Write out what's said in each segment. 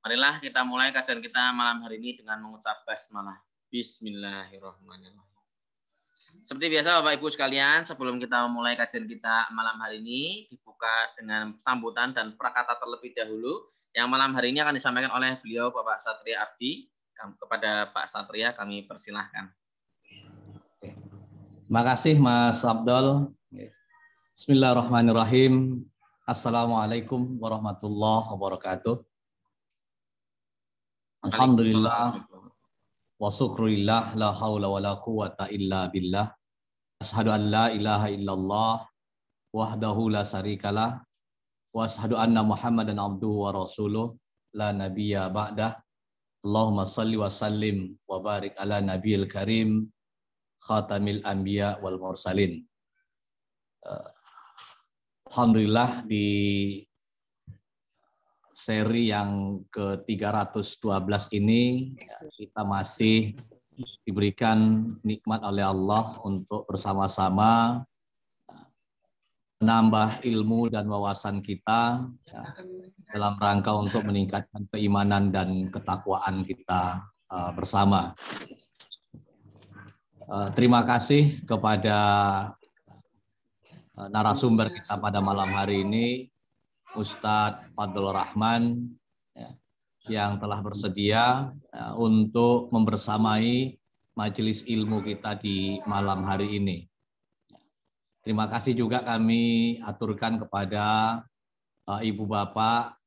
Marilah kita mulai kajian kita malam hari ini dengan mengucap basmalah. Bismillahirrahmanirrahim. Seperti biasa Bapak Ibu sekalian, sebelum kita memulai kajian kita malam hari ini, dibuka dengan sambutan dan prakata terlebih dahulu, yang malam hari ini akan disampaikan oleh beliau Bapak Satria Abdi. Kepada Pak Satria kami persilahkan. Terima kasih Mas Abdul. Bismillahirrahmanirrahim. Assalamualaikum warahmatullahi wabarakatuh. Alhamdulillah wa syukurillah la haula wa la quwata illa billah. Asyhadu an la ilaha illallah wahdahu la syarikalah wa asyhadu anna Muhammadan abduhu wa rasuluh la nabiyya ba'dah. Allahumma shalli wa sallim wa barik ala nabiyil karim khatamil anbiya wal mursalin. Alhamdulillah di seri yang ke-312 ini kita masih diberikan nikmat oleh Allah untuk bersama-sama menambah ilmu dan wawasan kita dalam rangka untuk meningkatkan keimanan dan ketakwaan kita bersama. Terima kasih kepada narasumber kita pada malam hari ini, Ustadz Fadlur Rahman, yang telah bersedia untuk membersamai majelis ilmu kita di malam hari ini. Terima kasih juga kami aturkan kepada Ibu Bapak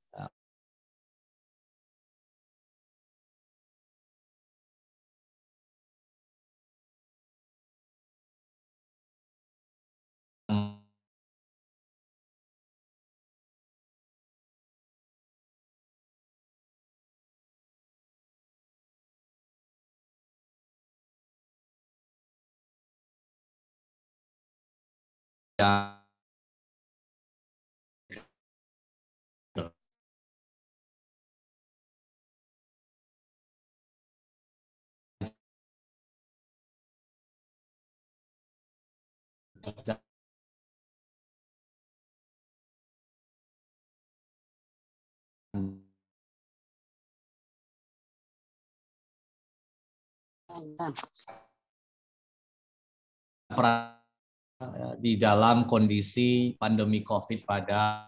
di dalam kondisi pandemi COVID pada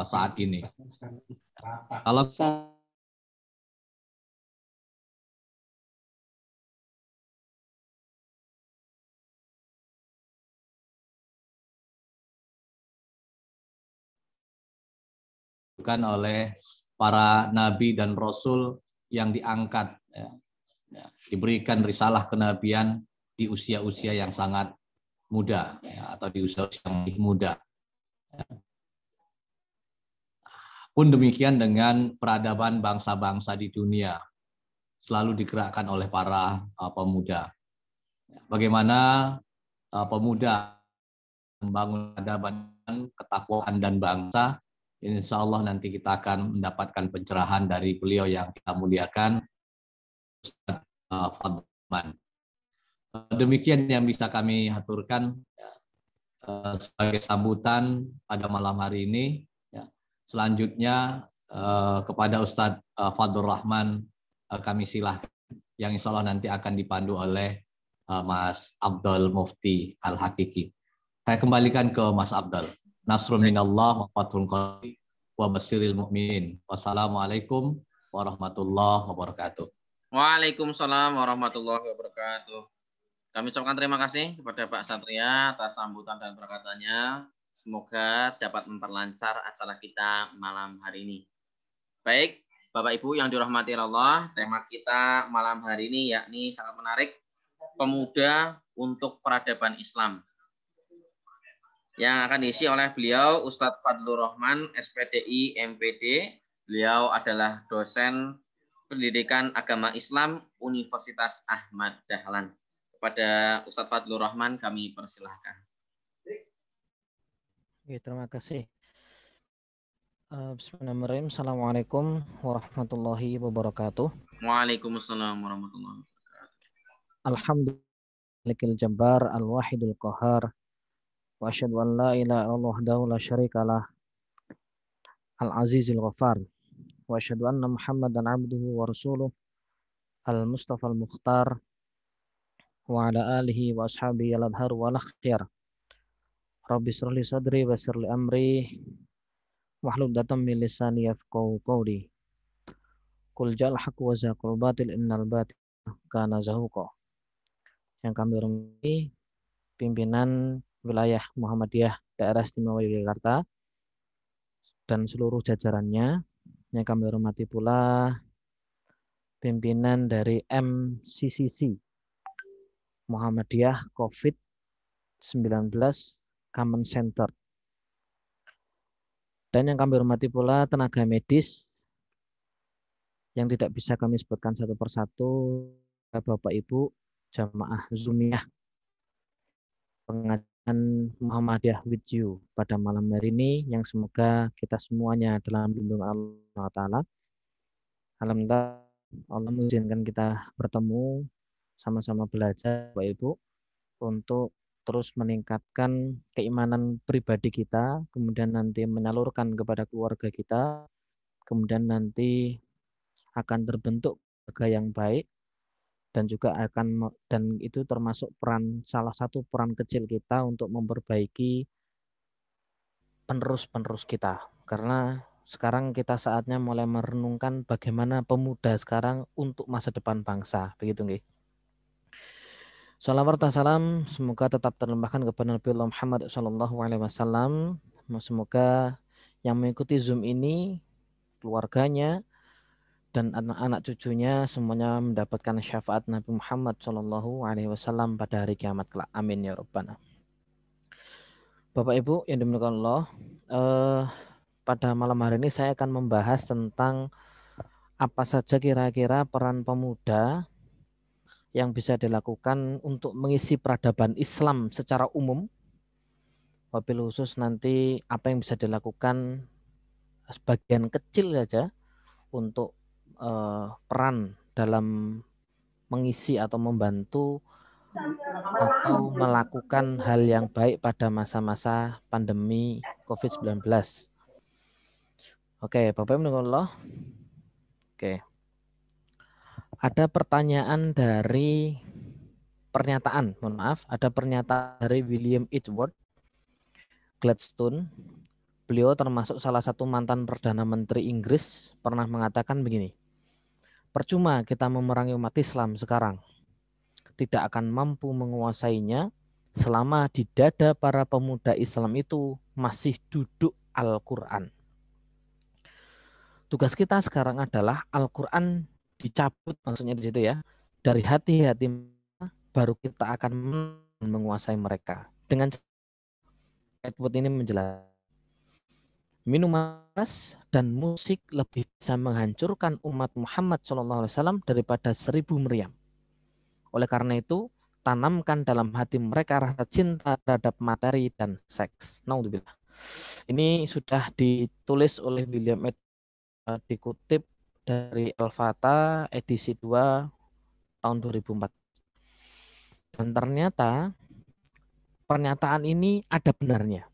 saat ini. Kalau oleh para nabi dan rasul yang diangkat, diberikan risalah kenabian di usia-usia yang sangat muda, atau di usia yang lebih muda. Pun demikian dengan peradaban bangsa-bangsa di dunia selalu digerakkan oleh para pemuda. Bagaimana pemuda membangun peradaban, ketakwaan dan bangsa, insya Allah nanti kita akan mendapatkan pencerahan dari beliau yang kita muliakan, Ustadz Fadlur Rahman. Demikian yang bisa kami aturkan sebagai sambutan pada malam hari ini. Selanjutnya kepada Ustadz Fadlur Rahman kami silahkan, yang insya Allah nanti akan dipandu oleh Mas Abdul Mufti Al-Hakiki. Saya kembalikan ke Mas Abdul. Nasrun minallah wa fathun qarib wa basyiril mu'minin. Wassalamualaikum warahmatullahi wabarakatuh. Waalaikumsalam warahmatullahi wabarakatuh. Kami ucapkan terima kasih kepada Pak Satria atas sambutan dan perkataannya. Semoga dapat memperlancar acara kita malam hari ini. Baik, Bapak Ibu yang dirahmati Allah, tema kita malam hari ini yakni sangat menarik, pemuda untuk peradaban Islam. Yang akan diisi oleh beliau Ustadz Fadlur Rahman, SPDI, MPD. Beliau adalah dosen Pendidikan Agama Islam Universitas Ahmad Dahlan. Kepada Ustadz Fadlur Rahman kami persilahkan. Oke, terima kasih. Bismillahirrahmanirrahim. Assalamualaikum warahmatullahi wabarakatuh. Waalaikumsalam warahmatullahi wabarakatuh. Alhamdulillahil jabbar al-wahidul qahar. Wa asyhadu an la ilaha illallah wahdahu la syarikalah al-azizul ghafar. wa asyhadu anna Muhammadan abduhu wa rasuluh al-Mustafa al-Mukhtar wa ala alihi wa ashabihi al-adhar wa al-akhyar. Rabbi shrah li sadri wa yassir li amri wahlul 'uqdatam min lisani yafqahu qawli. Qul ja'al haqq wa zaqul batil innal batil kana zahuqa. Yang kami hormati pimpinan wilayah Muhammadiyah Daerah Istimewa Yogyakarta dan seluruh jajarannya. Yang kami hormati pula pimpinan dari MCCC Muhammadiyah COVID-19 Common Center. Dan yang kami hormati pula tenaga medis yang tidak bisa kami sebutkan satu persatu, Bapak Ibu jamaah Zumiyah pengajian Muhammadiyah with you pada malam hari ini, yang semoga kita semuanya dalam lindungan Allah Ta'ala. Alhamdulillah Allah mengizinkan kita bertemu sama-sama belajar Bapak Ibu untuk terus meningkatkan keimanan pribadi kita, kemudian nanti menyalurkan kepada keluarga kita, kemudian nanti akan terbentuk keluarga yang baik, dan juga dan itu termasuk salah satu peran kecil kita untuk memperbaiki penerus-penerus kita. Karena sekarang kita saatnya mulai merenungkan bagaimana pemuda sekarang untuk masa depan bangsa, begitu nggih. Salawat dan salam semoga tetap terlimpahkan kepada Nabi Muhammad SAW. Semoga yang mengikuti Zoom ini, keluarganya dan anak-anak cucunya semuanya mendapatkan syafaat Nabi Muhammad SAW pada hari kiamat kelak. Amin ya Rabbana. Bapak Ibu yang dimuliakan Allah, pada malam hari ini saya akan membahas tentang apa saja kira-kira peran pemuda yang bisa dilakukan untuk mengisi peradaban Islam secara umum. Wabil khusus nanti apa yang bisa dilakukan sebagian kecil saja untuk peran dalam mengisi atau membantu atau melakukan hal yang baik pada masa-masa pandemi COVID-19. Oke, Bapak Ibu Allah. Oke. Ada pertanyaan dari ada pernyataan dari William Edward Gladstone. Beliau termasuk salah satu mantan Perdana Menteri Inggris, pernah mengatakan begini, percuma kita memerangi umat Islam sekarang, tidak akan mampu menguasainya selama di dada para pemuda Islam itu masih duduk Al-Quran. Tugas kita sekarang adalah Al-Quran dicabut, maksudnya di situ ya, dari hati-hati, baru kita akan menguasai mereka. Dengan Edward ini menjelaskan, minuman keras dan musik lebih bisa menghancurkan umat Muhammad SAW daripada 1000 meriam. Oleh karena itu, tanamkan dalam hati mereka rasa cinta terhadap materi dan seks. Naudzubillah. Ini sudah ditulis oleh William Edward, dikutip dari Al-Fatah edisi 2 tahun 2004. Dan ternyata pernyataan ini ada benarnya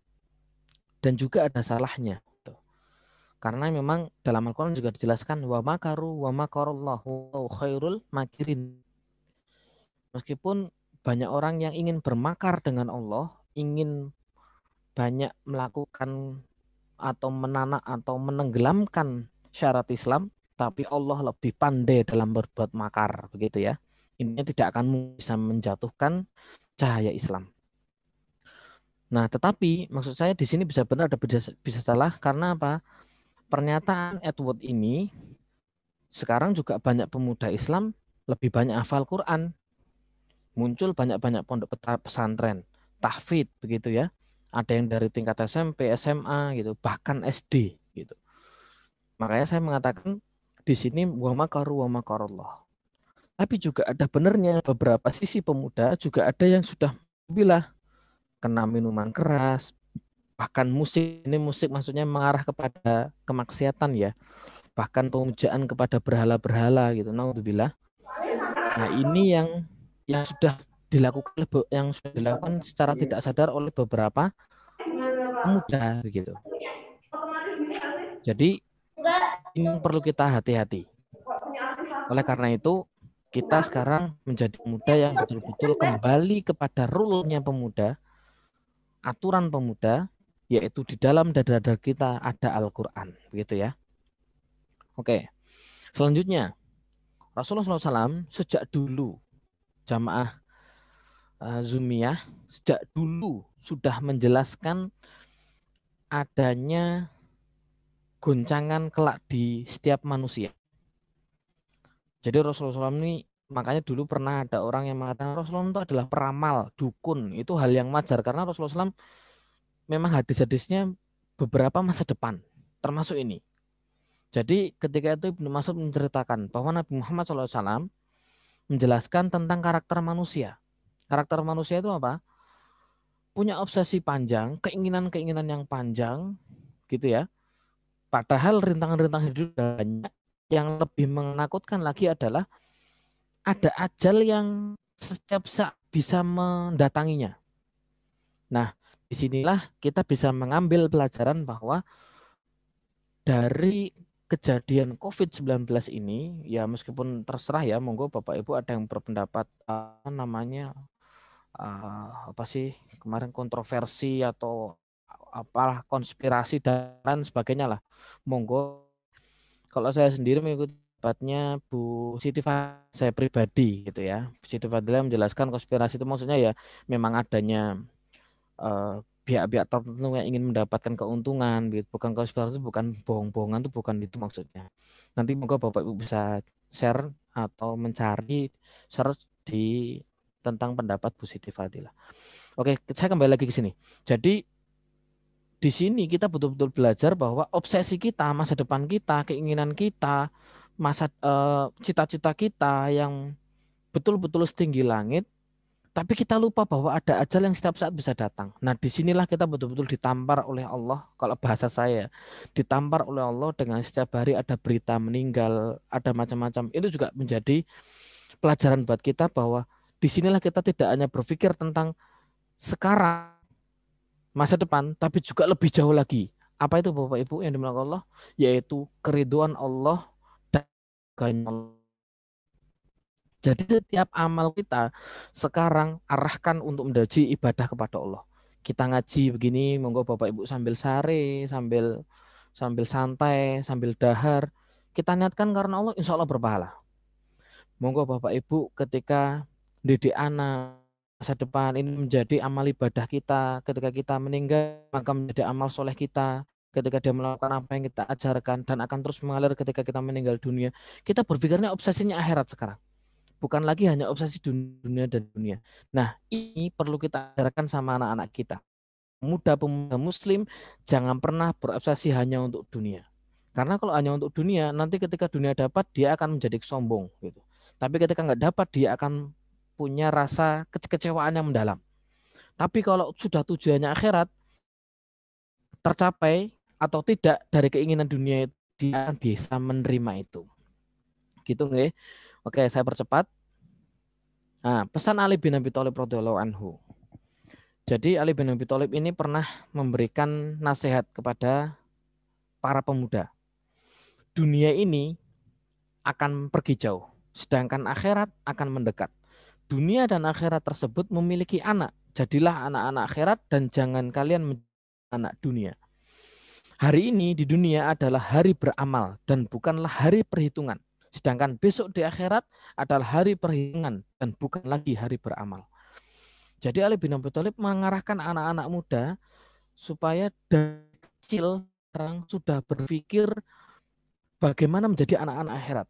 dan juga ada salahnya. Karena memang dalam Al-Quran juga dijelaskan wa makaru wa makarallahu khairul makirin. Meskipun banyak orang yang ingin bermakar dengan Allah, ingin banyak melakukan atau menanak atau menenggelamkan syarat Islam, tapi Allah lebih pandai dalam berbuat makar, begitu ya. Ini tidak akan bisa menjatuhkan cahaya Islam. Nah, tetapi maksud saya di sini bisa benar, ada bisa salah, karena apa? Pernyataan Edward ini sekarang juga banyak pemuda Islam lebih banyak hafal Quran, muncul banyak-banyak pondok pesantren, tahfidz, begitu ya. Ada yang dari tingkat SMP, SMA, gitu, bahkan SD, gitu. Makanya saya mengatakan di sini wa makaru wa makarallah. Tapi juga ada benarnya beberapa sisi pemuda juga ada yang sudah bilah kena minuman keras, bahkan musik, ini musik maksudnya mengarah kepada kemaksiatan ya, bahkan pemujaan kepada berhala-berhala gitu. Naudzubillah. Nah, ini yang sudah dilakukan secara tidak sadar oleh beberapa pemuda gitu. Jadi Ini yang perlu kita hati-hati. Oleh karena itu, kita sekarang menjadi pemuda yang betul-betul kembali kepada rule-nya pemuda, aturan pemuda, yaitu di dalam dada-dada kita ada Al-Quran. Begitu ya. Oke, selanjutnya, Rasulullah SAW sejak dulu, jamaah Zumiyah, sejak dulu sudah menjelaskan adanya goncangan kelak di setiap manusia. Jadi Rasulullah SAW ini makanya dulu pernah ada orang yang mengatakan Rasulullah itu adalah peramal, dukun. Itu hal yang wajar karena Rasulullah SAW memang hadis-hadisnya beberapa masa depan, termasuk ini. Jadi ketika itu Ibnu Mas'ud menceritakan bahwa Nabi Muhammad SAW menjelaskan tentang karakter manusia. Karakter manusia itu apa? Punya obsesi panjang, keinginan-keinginan yang panjang, gitu ya. Padahal rintangan-rintangan hidup banyak. Yang lebih menakutkan lagi adalah ada ajal yang setiap saat bisa mendatanginya. Nah, disinilah kita bisa mengambil pelajaran bahwa dari kejadian COVID-19 ini, ya meskipun terserah ya, monggo Bapak Ibu ada yang berpendapat namanya apa sih kemarin kontroversi atau apalah konspirasi dan sebagainya lah. Monggo. Kalau saya sendiri mengikuti pendapatnya Bu Siti Fadila, saya pribadi gitu ya. Bu Siti Fadila menjelaskan konspirasi itu maksudnya ya memang adanya pihak-pihak tertentu yang ingin mendapatkan keuntungan gitu. Bukan konspirasi, bukan bohong-bohongan, itu bukan itu maksudnya. Nanti moga Bapak Ibu bisa share atau mencari search di tentang pendapat Bu Siti Fadila. Oke, saya kembali lagi ke sini. Jadi di sini kita betul-betul belajar bahwa obsesi kita, masa depan kita, keinginan kita, cita-cita kita yang betul-betul setinggi langit, tapi kita lupa bahwa ada ajal yang setiap saat bisa datang. Nah, disinilah kita betul-betul ditampar oleh Allah, kalau bahasa saya, ditampar oleh Allah dengan setiap hari ada berita meninggal, ada macam-macam. Itu juga menjadi pelajaran buat kita bahwa disinilah kita tidak hanya berpikir tentang sekarang, masa depan, tapi juga lebih jauh lagi. Apa itu Bapak Ibu yang dimiliki Allah? Yaitu keriduan Allah dan Allah. Jadi setiap amal kita sekarang arahkan untuk mendaji ibadah kepada Allah. Kita ngaji begini, monggo Bapak Ibu sambil sare, sambil santai, sambil dahar. Kita niatkan karena Allah, insya Allah berpahala. Monggo Bapak Ibu ketika didik anak masa depan ini menjadi amal ibadah kita. Ketika kita meninggal maka menjadi amal soleh kita. Ketika dia melakukan apa yang kita ajarkan dan akan terus mengalir ketika kita meninggal dunia. Kita berpikirnya obsesinya akhirat sekarang. Bukan lagi hanya obsesi dunia dan dunia. Nah, ini perlu kita ajarkan sama anak-anak kita. Pemuda-pemuda muslim jangan pernah berobsesi hanya untuk dunia. Karena kalau hanya untuk dunia, nanti ketika dunia dapat, dia akan menjadi sombong. Gitu. Tapi ketika nggak dapat, dia akan punya rasa kekecewaan yang mendalam. Tapi kalau sudah tujuannya akhirat, tercapai atau tidak dari keinginan dunia, dia akan bisa menerima itu. Gitu nggak? Oke, saya percepat. Nah, pesan Ali bin Abi Thalib radhiyallahu anhu. Jadi Ali bin Abi Thalib ini pernah memberikan nasihat kepada para pemuda. Dunia ini akan pergi jauh, sedangkan akhirat akan mendekat. Dunia dan akhirat tersebut memiliki anak. Jadilah anak-anak akhirat dan jangan kalian menjadi anak dunia. Hari ini di dunia adalah hari beramal dan bukanlah hari perhitungan. Sedangkan besok di akhirat adalah hari perhitungan dan bukan lagi hari beramal. Jadi Ali bin Abi Thalib mengarahkan anak-anak muda supaya dari kecil sekarang sudah berpikir bagaimana menjadi anak-anak akhirat.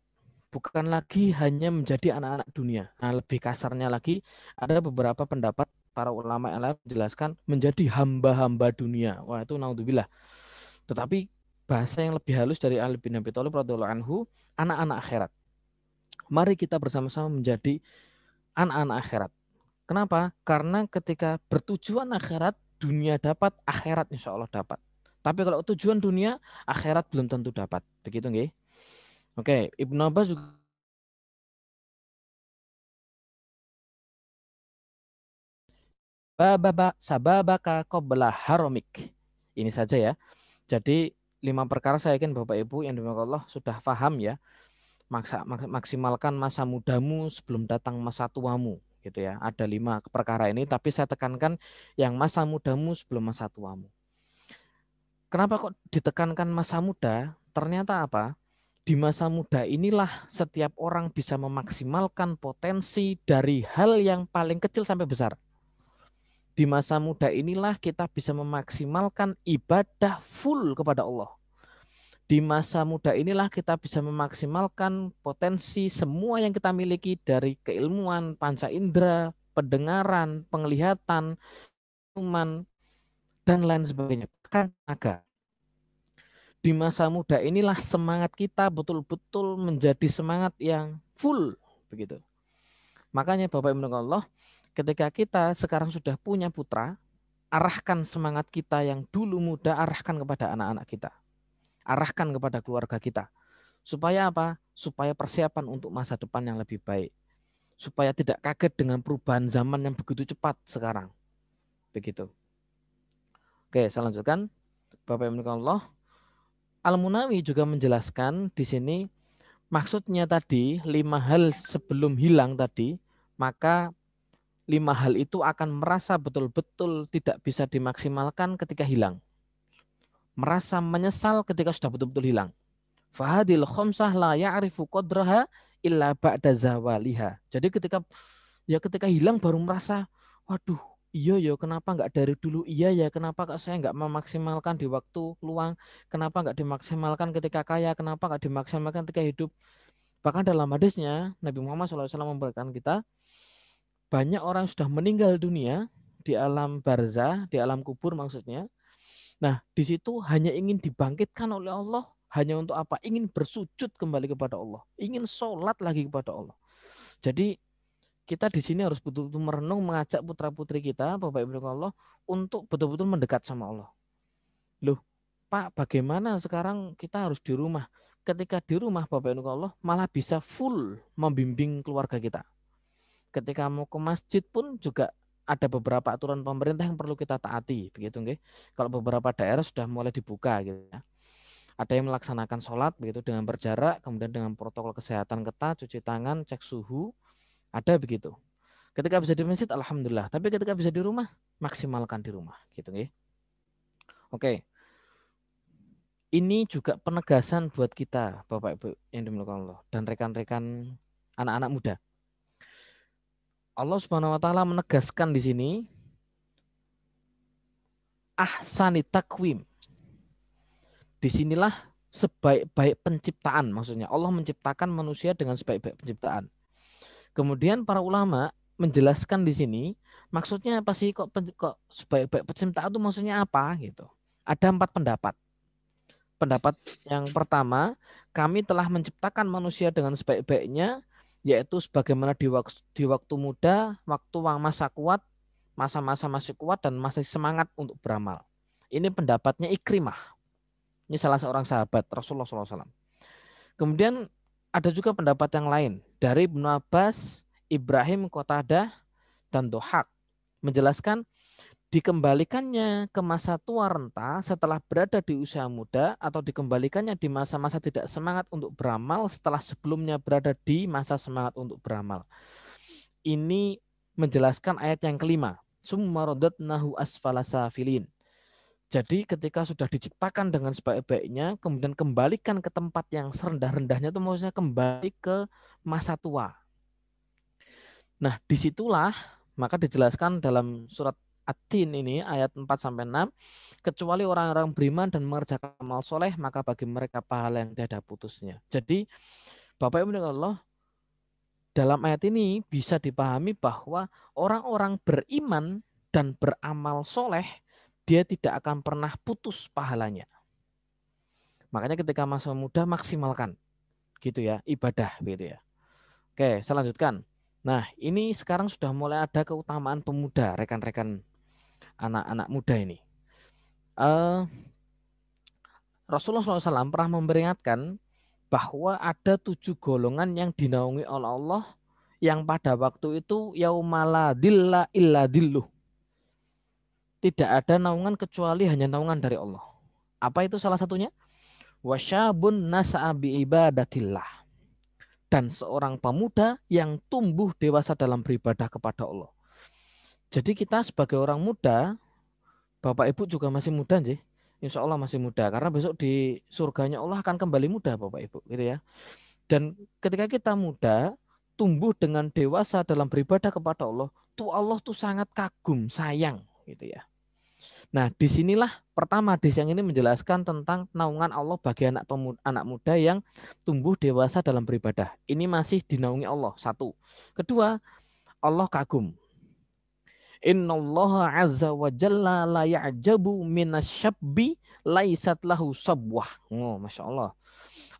Bukan lagi hanya menjadi anak-anak dunia. Nah, lebih kasarnya lagi, ada beberapa pendapat para ulama yang lain menjelaskan menjadi hamba-hamba dunia. Wah, itu naudzubillah. Tetapi bahasa yang lebih halus dari Ali bin Abi Thalib radhiyallahu anhu, anak-anak akhirat. Mari kita bersama-sama menjadi anak-anak akhirat. Kenapa? Karena ketika bertujuan akhirat, dunia dapat, akhirat insya Allah dapat. Tapi kalau tujuan dunia, akhirat belum tentu dapat. Begitu nggih? Oke, Ibnu Abbas juga sababaka qabla haramik. Ini saja ya. Jadi 5 perkara saya yakin Bapak Ibu yang dimuliakan Allah sudah paham ya. Maksimalkan masa mudamu sebelum datang masa tuamu gitu ya. Ada 5 perkara ini, tapi saya tekankan yang masa mudamu sebelum masa tuamu. Kenapa kok ditekankan masa muda? Ternyata apa? Di masa muda inilah setiap orang bisa memaksimalkan potensi dari hal yang paling kecil sampai besar. Di masa muda inilah kita bisa memaksimalkan ibadah full kepada Allah. Di masa muda inilah kita bisa memaksimalkan potensi semua yang kita miliki dari keilmuan, panca indera, pendengaran, penglihatan, iman, dan lain sebagainya. Bahkan tenaga. Di masa muda inilah semangat kita betul-betul menjadi semangat yang full begitu. Makanya Bapak Ibu Allah, ketika kita sekarang sudah punya putra, arahkan semangat kita yang dulu muda, arahkan kepada anak-anak kita. Arahkan kepada keluarga kita. Supaya apa? Supaya persiapan untuk masa depan yang lebih baik. Supaya tidak kaget dengan perubahan zaman yang begitu cepat sekarang. Begitu. Oke, saya lanjutkan. Bapak Ibu Allah, Al-Munawi juga menjelaskan di sini maksudnya tadi 5 hal sebelum hilang tadi, maka 5 hal itu akan merasa betul-betul tidak bisa dimaksimalkan ketika hilang. Merasa menyesal ketika sudah betul-betul hilang. Fahadil khamsah la ya'rifu qadraha illa ba'da zawaliha. Jadi ketika hilang baru merasa, waduh, iya ya kenapa nggak dari dulu, iya ya kenapa saya nggak memaksimalkan di waktu luang, kenapa nggak dimaksimalkan ketika kaya, kenapa nggak dimaksimalkan ketika hidup. Bahkan dalam hadisnya Nabi Muhammad SAW memberitakan kita, banyak orang sudah meninggal dunia di alam barzah, di alam kubur maksudnya. Nah, di situ hanya ingin dibangkitkan oleh Allah, hanya untuk apa? Ingin bersujud kembali kepada Allah, ingin sholat lagi kepada Allah. Jadi kita di sini harus betul-betul merenung, mengajak putra-putri kita, Bapak Ibu Allah, untuk betul-betul mendekat sama Allah. Loh, Pak, bagaimana sekarang kita harus di rumah? Ketika di rumah, Bapak Ibu Allah, malah bisa full membimbing keluarga kita. Ketika mau ke masjid pun juga ada beberapa aturan pemerintah yang perlu kita taati, begitu nggih. Kalau beberapa daerah sudah mulai dibuka gitu ya. Ada yang melaksanakan sholat begitu dengan berjarak, kemudian dengan protokol kesehatan ketat, cuci tangan, cek suhu, ada begitu. Ketika bisa di masjid, alhamdulillah. Tapi ketika bisa di rumah, maksimalkan di rumah, gitu nggih. Oke. Ini juga penegasan buat kita, Bapak Ibu yang dimuliakan Allah dan rekan-rekan anak-anak muda. Allah Subhanahu wa taala menegaskan di sini ahsani takwim. Disinilah sebaik-baik penciptaan, maksudnya Allah menciptakan manusia dengan sebaik-baik penciptaan. Kemudian para ulama menjelaskan di sini maksudnya apa sih, kok sebaik-baik penciptaan itu maksudnya apa gitu. Ada 4 pendapat. Pendapat yang pertama, kami telah menciptakan manusia dengan sebaik-baiknya, yaitu sebagaimana di waktu muda, waktu masa kuat, masa-masa masih kuat dan masih semangat untuk beramal. Ini pendapatnya Ikrimah. Ini salah seorang sahabat Rasulullah SAW. Kemudian ada juga pendapat yang lain dari Ibnu Abbas, Ibrahim Qatadah, dan Dohak menjelaskan dikembalikannya ke masa tua renta setelah berada di usia muda atau dikembalikannya di masa-masa tidak semangat untuk beramal setelah sebelumnya berada di masa semangat untuk beramal. Ini menjelaskan ayat yang kelima. Summa radadnahu asfala safilin. Jadi ketika sudah diciptakan dengan sebaik-baiknya, kemudian kembalikan ke tempat yang serendah-rendahnya, itu maksudnya kembali ke masa tua. Nah, disitulah maka dijelaskan dalam surat At-Tin ini ayat 4-6, kecuali orang-orang beriman dan mengerjakan amal soleh, maka bagi mereka pahala yang tiada putusnya. Jadi Bapak Ibu Allah, dalam ayat ini bisa dipahami bahwa orang-orang beriman dan beramal soleh, dia tidak akan pernah putus pahalanya. Makanya ketika masa muda maksimalkan gitu ya, ibadah gitu ya. Oke, saya lanjutkan. Nah, ini sekarang sudah mulai ada keutamaan pemuda, rekan-rekan anak-anak muda ini. Rasulullah SAW pernah memperingatkan bahwa ada 7 golongan yang dinaungi oleh Allah yang pada waktu itu yaumala dilla illa dilluh. Tidak ada naungan kecuali hanya naungan dari Allah. Apa itu salah satunya? Wasyabun nasa'a bi ibadatillah. Dan seorang pemuda yang tumbuh dewasa dalam beribadah kepada Allah. Jadi kita sebagai orang muda, Bapak Ibu juga masih muda sih. Insya Allah masih muda. Karena besok di surganya Allah akan kembali muda Bapak Ibu. Gitu ya. Dan ketika kita muda, tumbuh dengan dewasa dalam beribadah kepada Allah, Allah tuh sangat kagum, sayang. Gitu ya. Nah, disinilah pertama hadis yang ini menjelaskan tentang naungan Allah bagi anak muda yang tumbuh dewasa dalam beribadah. Ini masih dinaungi Allah, satu. Kedua, Allah kagum. Innallaha azza wa jalla la ya'jabu minasyabbi laisat lahu sabwah. Oh, Masya Allah.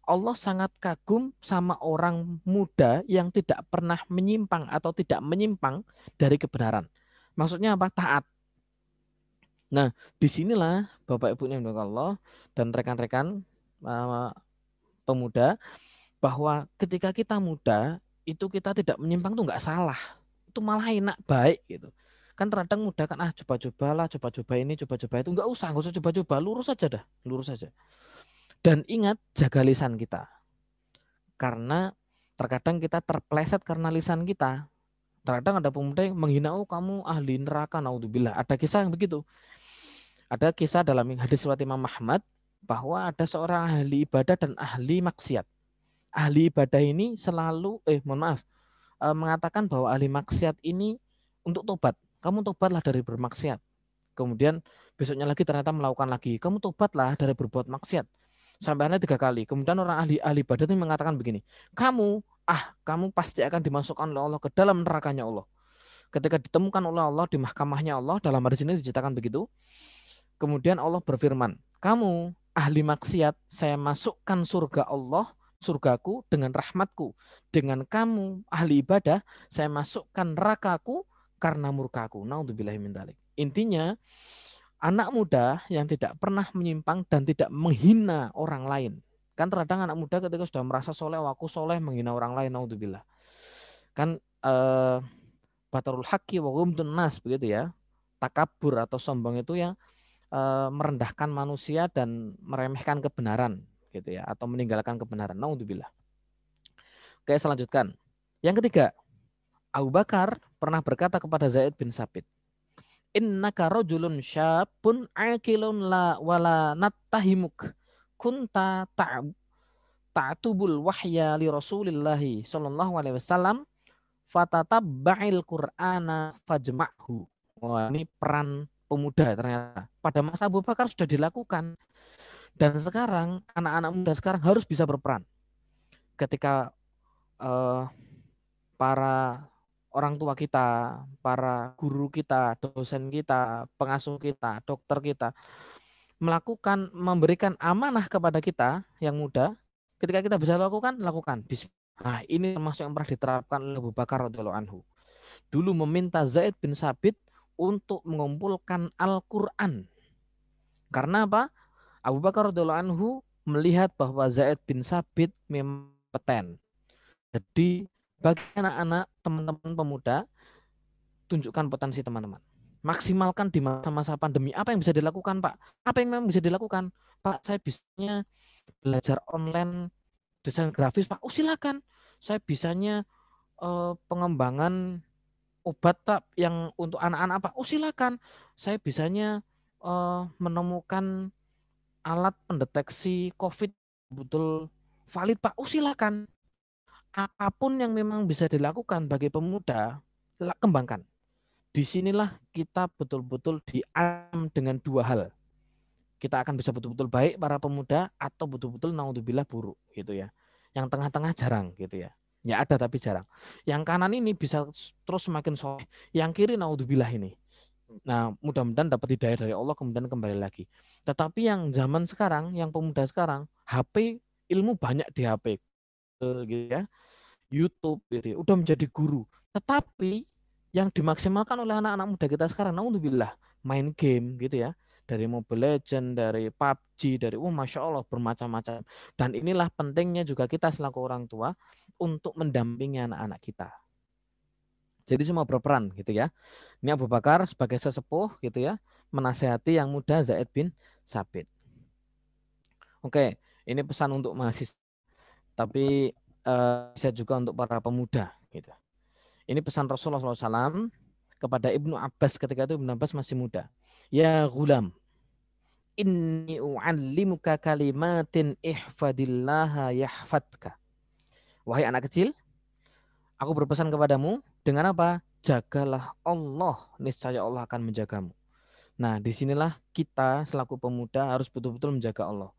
Allah sangat kagum sama orang muda yang tidak pernah menyimpang atau tidak menyimpang dari kebenaran. Maksudnya apa? Taat. Nah, disinilah Bapak Ibu yang dimuliakan Allah dan rekan-rekan pemuda, bahwa ketika kita muda itu kita tidak menyimpang tuh nggak salah, itu malah enak, baik gitu. Kan terkadang muda kan coba-cobalah, coba-coba ini, coba-coba itu, nggak usah coba-coba, lurus aja dah, lurus aja. Dan ingat, jaga lisan kita, karena terkadang kita terpleset karena lisan kita. Terkadang ada pemuda yang menghina, oh kamu ahli neraka, naudzubillah. Ada kisah yang begitu. Ada kisah dalam hadis riwayat Imam Ahmad bahwa ada seorang ahli ibadah dan ahli maksiat. Ahli ibadah ini selalu mengatakan bahwa ahli maksiat ini untuk tobat. Kamu tobatlah dari bermaksiat. Kemudian besoknya lagi ternyata melakukan lagi. Kamu tobatlah dari berbuat maksiat. Sampai 3 kali. Kemudian orang ahli ibadah ini mengatakan begini, kamu pasti akan dimasukkan oleh Allah ke dalam nerakanya Allah. Ketika ditemukan oleh Allah di mahkamahnya Allah, dalam hadis ini diceritakan begitu. Kemudian Allah berfirman, kamu ahli maksiat, saya masukkan surga Allah, surgaku dengan rahmatku. Dengan kamu ahli ibadah, saya masukkan nerakaku karena murkaku. Naudzubillahi min dzalik. Intinya, anak muda yang tidak pernah menyimpang dan tidak menghina orang lain. Kan terkadang anak muda ketika sudah merasa soleh, aku soleh, menghina orang lain, naudzubillah. Kan batarul haqqi wa ghamdun nas, begitu ya. Takabur atau sombong itu yang merendahkan manusia dan meremehkan kebenaran, gitu ya, atau meninggalkan kebenaran. Naudzubillah. Oke, selanjutkan. Yang ketiga, Abu Bakar pernah berkata kepada Zaid bin Sabit, innaka rajulun syabun aqilun la wala nattahimuk kunta ta'tubul wahya li Rasulillahi sallallahu alaihi wasallam fatatabba'il Qur'ana fajma'hu. Wah, ini peran pemuda ternyata. Pada masa Abu Bakar sudah dilakukan. Dan sekarang anak-anak muda sekarang harus bisa berperan. Ketika para orang tua kita, para guru kita, dosen kita, pengasuh kita, dokter kita memberikan amanah kepada kita yang muda, ketika kita bisa lakukan. Nah, ini termasuk yang pernah diterapkan oleh Abu Bakar radhiyallahu anhu. Dulu meminta Zaid bin Sabit untuk mengumpulkan Al-Quran. Karena apa? Abu Bakar radhiyallahu anhu melihat bahwa Zaid bin Sabit memang kompeten. Jadi bagi anak-anak, teman-teman pemuda, tunjukkan potensi teman-teman. Maksimalkan di masa-masa pandemi. Apa yang bisa dilakukan, Pak? Apa yang memang bisa dilakukan? Pak, saya bisanya belajar online desain grafis, Pak. Oh, silakan. Saya bisanya pengembangan obat yang untuk anak-anak, Pak. Oh, silakan. Saya bisanya menemukan alat pendeteksi COVID betul valid, Pak. Oh, silakan. Apapun yang memang bisa dilakukan bagi pemuda, kembangkan. Disinilah kita betul-betul diam dengan dua hal. Kita akan bisa betul-betul baik para pemuda atau betul-betul naudzubillah buruk, gitu ya. Yang tengah-tengah jarang, gitu ya. Ya ada tapi jarang. Yang kanan ini bisa terus semakin soleh. Yang kiri naudzubillah ini. Nah, mudah-mudahan dapat hidayah dari Allah kemudian kembali lagi. Tetapi yang zaman sekarang, yang pemuda sekarang, HP, ilmu banyak di HP, gitu ya. YouTube, gitu ya. Udah menjadi guru. Tetapi yang dimaksimalkan oleh anak-anak muda kita sekarang, naudzubillah, main game, gitu ya. Dari Mobile Legends, dari PUBG, dari Masya Allah bermacam-macam. Dan inilah pentingnya juga kita selaku orang tua untuk mendampingi anak-anak kita. Jadi semua berperan, gitu ya. Ini Abu Bakar sebagai sesepuh, gitu ya, menasehati yang muda Zaid bin Sabit. Oke, Ini pesan untuk mahasiswa, tapi bisa juga untuk para pemuda. Gitu. Ini pesan Rasulullah SAW kepada Ibnu Abbas ketika itu Ibnu Abbas masih muda. Ya ghulam, inni u'allimuka kalimatin ihfadillaha yahfadka. Wahai anak kecil, aku berpesan kepadamu dengan apa? Jagalah Allah, niscaya Allah akan menjagamu. Nah, disinilah kita selaku pemuda harus betul-betul menjaga Allah.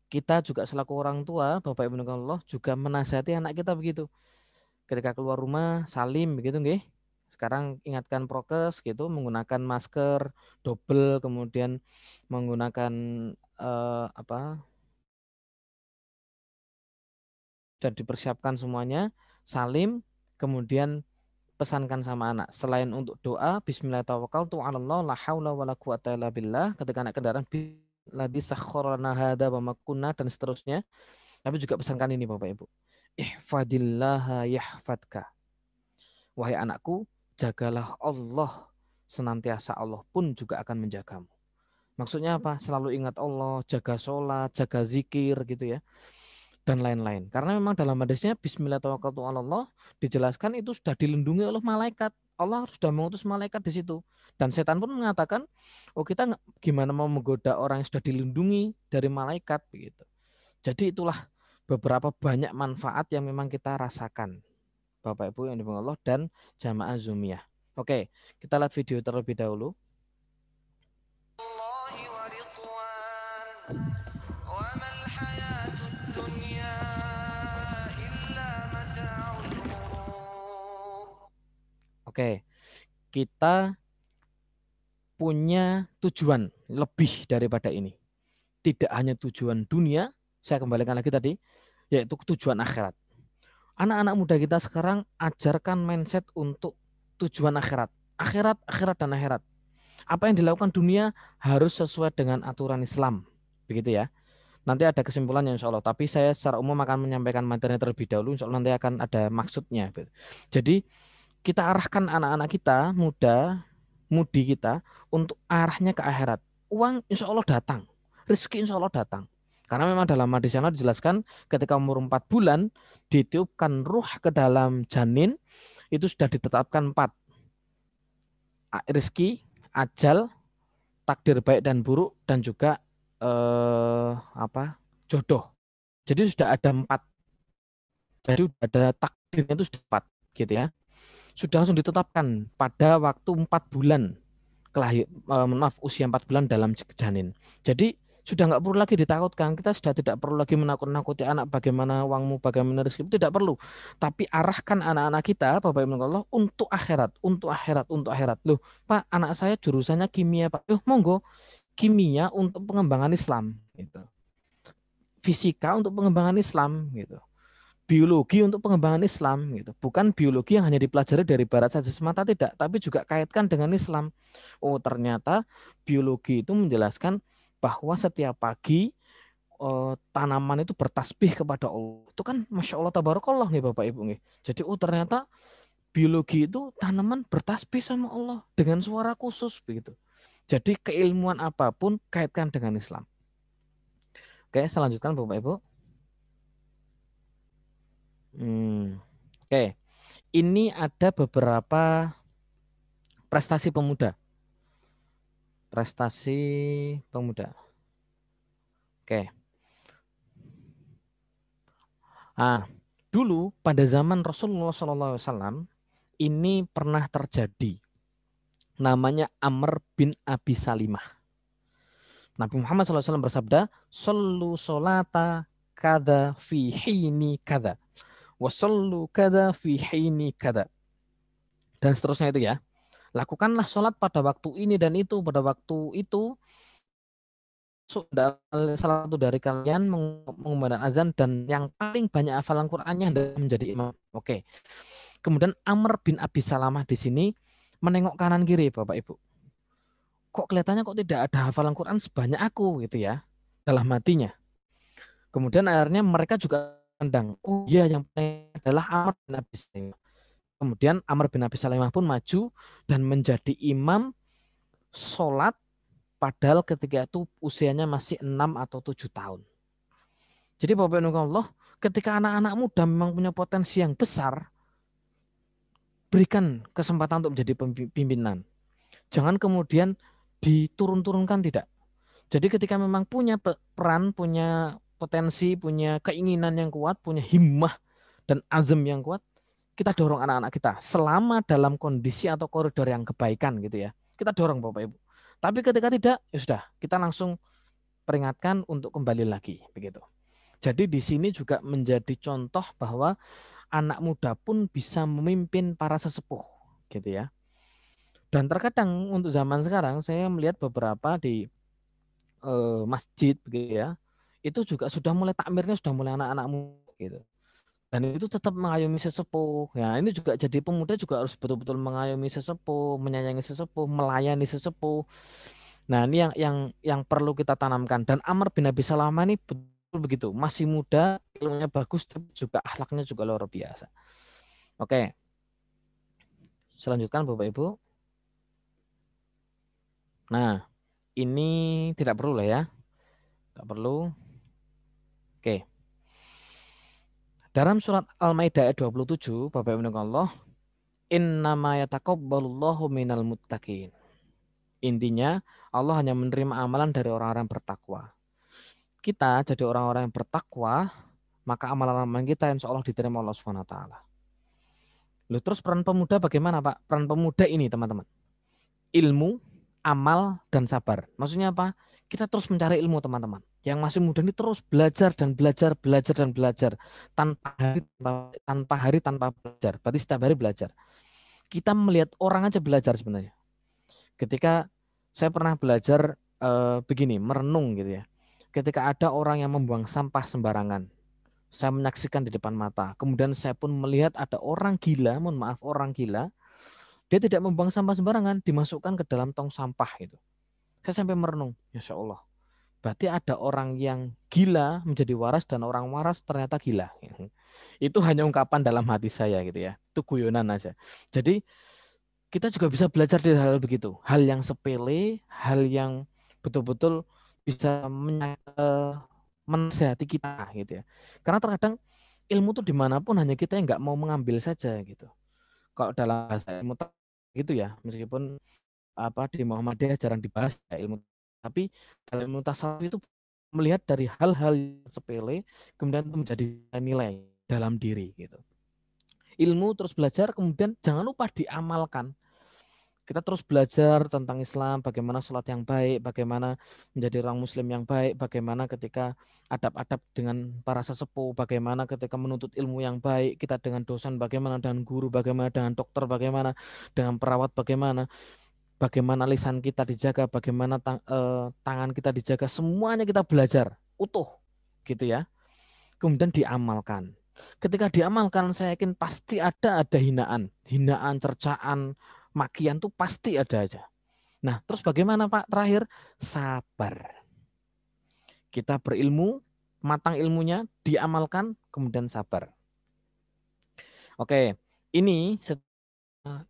Kita juga selaku orang tua, Bapak Ibu Allah, juga menasihati anak kita begitu. Ketika keluar rumah, salim begitu nggih. Sekarang ingatkan prokes gitu, menggunakan masker double, kemudian menggunakan sudah dipersiapkan semuanya, salim, kemudian pesankan sama anak. Selain untuk doa, bismillahirrahmanirrahim, la haula wala quwata illa billah, ketika naik kendaraan, ladzi sakhkharana hadza wa ma kunna, dan seterusnya. Tapi juga pesankan ini Bapak Ibu. Ihfadillaha yahfadka. Wahai anakku, jagalah Allah, senantiasa Allah pun juga akan menjagamu. Maksudnya apa? Selalu ingat Allah, jaga sholat, jaga zikir gitu ya, dan lain-lain. Karena memang dalam hadisnya Bismillahirrahmanirrahim dijelaskan itu sudah dilindungi oleh malaikat. Allah sudah mengutus malaikat di situ. Dan setan pun mengatakan, oh kita gimana mau menggoda orang yang sudah dilindungi dari malaikat begitu. Jadi itulah beberapa banyak manfaat yang memang kita rasakan, Bapak Ibu yang dimuliakan Allah dan jamaah Zumiyah. Oke, kita lihat video terlebih dahulu. Oke, kita punya tujuan lebih daripada ini. Tidak hanya tujuan dunia, saya kembalikan lagi tadi, yaitu tujuan akhirat. Anak-anak muda kita sekarang ajarkan mindset untuk tujuan akhirat. Akhirat, akhirat, dan akhirat. Apa yang dilakukan dunia harus sesuai dengan aturan Islam. Begitu ya. Nanti ada kesimpulannya insya Allah. Tapi saya secara umum akan menyampaikan materi terlebih dahulu. Insya Allah nanti akan ada maksudnya. Jadi kita arahkan anak-anak kita, mudi kita untuk arahnya ke akhirat. Uang insya Allah datang. Rezeki insya Allah datang. Karena memang dalam hadis yang dijelaskan ketika umur 4 bulan ditiupkan ruh ke dalam janin, itu sudah ditetapkan 4. Rezeki, ajal, takdir baik dan buruk, dan juga jodoh. Jadi sudah ada 4. Jadi sudah ada takdirnya itu sudah 4 gitu ya. Sudah langsung ditetapkan pada waktu 4 bulan usia 4 bulan dalam janin. Jadi sudah nggak perlu lagi ditakutkan. Kita sudah tidak perlu lagi menakut-nakuti anak, bagaimana uangmu, bagaimana rezeki. Tidak perlu. Tapi arahkan anak-anak kita, Bapak Ibu Allah, untuk akhirat, untuk akhirat, untuk akhirat. Loh, Pak, anak saya jurusannya kimia, Pak. Loh, monggo, kimia untuk pengembangan Islam, gitu. Fisika untuk pengembangan Islam, gitu. Biologi untuk pengembangan Islam, gitu. Bukan biologi yang hanya dipelajari dari barat saja semata, tidak, tapi juga kaitkan dengan Islam. Oh, ternyata biologi itu menjelaskan bahwa setiap pagi tanaman itu bertasbih kepada Allah. Itu kan Masya Allah tabarakallah nih Bapak Ibu nih. Jadi ternyata biologi itu tanaman bertasbih sama Allah dengan suara khusus begitu. Jadi keilmuan apapun kaitkan dengan Islam. Oke, selanjutkan Bapak Ibu. Oke, ini ada beberapa prestasi pemuda. Prestasi pemuda. Oke. Dulu pada zaman Rasulullah SAW ini pernah terjadi. Namanya Amr bin Abi Salimah. Nabi Muhammad SAW bersabda, "Sallu solata kada fi hini kada, wa sallu kada fi hini kada." Dan seterusnya itu ya. Lakukanlah sholat pada waktu ini dan itu, pada waktu itu. Salah satu dari kalian mengumandangkan azan dan yang paling banyak hafalan Qur'annya menjadi imam. Oke. Kemudian Amr bin Abi Salamah di sini menengok kanan kiri, Bapak Ibu. Kok kelihatannya kok tidak ada hafalan Quran sebanyak aku gitu ya, dalam hatinya. Kemudian akhirnya mereka juga pandang, oh iya yang paling adalah Amr bin Abi Salamah. Kemudian Amr bin Abi Salamah pun maju dan menjadi imam sholat padahal ketika itu usianya masih 6 atau 7 tahun. Jadi Bapak Ibu Allah, ketika anak-anak muda memang punya potensi yang besar, berikan kesempatan untuk menjadi pimpinan. Jangan kemudian diturun-turunkan, tidak. Jadi ketika memang punya peran, punya potensi, punya keinginan yang kuat, punya himmah dan azam yang kuat, kita dorong anak-anak kita selama dalam kondisi atau koridor yang kebaikan gitu ya. Kita dorong Bapak Ibu. Tapi ketika tidak, ya sudah, kita langsung peringatkan untuk kembali lagi begitu. Jadi di sini juga menjadi contoh bahwa anak muda pun bisa memimpin para sesepuh gitu ya. Dan terkadang untuk zaman sekarang saya melihat beberapa di masjid begitu ya. Itu juga sudah mulai takmirnya sudah mulai anak-anak muda gitu. Dan itu tetap mengayomi sesepuh. Ya, ini juga jadi pemuda juga harus betul-betul mengayomi sesepuh, menyayangi sesepuh, melayani sesepuh. Nah, ini yang perlu kita tanamkan. Dan Amr bin Abi Salamah ini betul begitu, masih muda, ilmunya bagus, tapi juga akhlaknya juga luar biasa. Oke. Selanjutkan Bapak Ibu. Nah, ini tidak perlu lah ya. Tidak perlu. Oke. Dalam surat Al-Maidah ayat 27, Bapak Ibu Allah, innama yataqabbalullahu minal muttaqin. Intinya, Allah hanya menerima amalan dari orang-orang bertakwa. Kita jadi orang-orang yang bertakwa, maka amalan-amalan kita insya Allah diterima Allah SWT. Lalu terus peran pemuda bagaimana Pak? Peran pemuda ini teman-teman. Ilmu, amal, dan sabar. Maksudnya apa? Kita terus mencari ilmu teman-teman. Yang masih muda ini terus belajar dan belajar, belajar dan belajar. Tanpa hari tanpa belajar. Berarti setiap hari belajar. Kita melihat orang aja belajar sebenarnya. Ketika saya pernah belajar begini, merenung gitu ya. Ketika ada orang yang membuang sampah sembarangan, saya menyaksikan di depan mata. Kemudian saya pun melihat ada orang gila, mohon maaf, orang gila. Dia tidak membuang sampah sembarangan, dimasukkan ke dalam tong sampah itu. Saya sampai merenung, Masya Allah. Berarti ada orang yang gila menjadi waras dan orang waras ternyata gila. Itu hanya ungkapan dalam hati saya gitu ya. Itu guyonan aja. Jadi kita juga bisa belajar dari hal begitu. Hal yang sepele, hal yang betul-betul bisa menasihati kita gitu ya. Karena terkadang ilmu tuh dimanapun hanya kita yang nggak mau mengambil saja gitu. Kalau dalam bahasa ilmu gitu ya, meskipun apa di Muhammadiyah jarang dibahas ya, ilmu, tapi dalam ilmu tasawuf itu melihat dari hal-hal sepele kemudian itu menjadi nilai dalam diri gitu. Ilmu terus belajar kemudian jangan lupa diamalkan. Kita terus belajar tentang Islam, bagaimana sholat yang baik, bagaimana menjadi orang muslim yang baik, bagaimana ketika adab-adab dengan para sesepuh, bagaimana ketika menuntut ilmu yang baik, kita dengan dosen, bagaimana dengan guru, bagaimana dengan dokter, bagaimana dengan perawat, bagaimana lisan kita dijaga, bagaimana tangan kita dijaga, semuanya kita belajar utuh gitu ya. Kemudian diamalkan. Ketika diamalkan, saya yakin pasti ada hinaan, cercaan, makian tuh pasti ada aja. Nah, terus bagaimana Pak? Terakhir, sabar. Kita berilmu, matang ilmunya, diamalkan, kemudian sabar. Oke, ini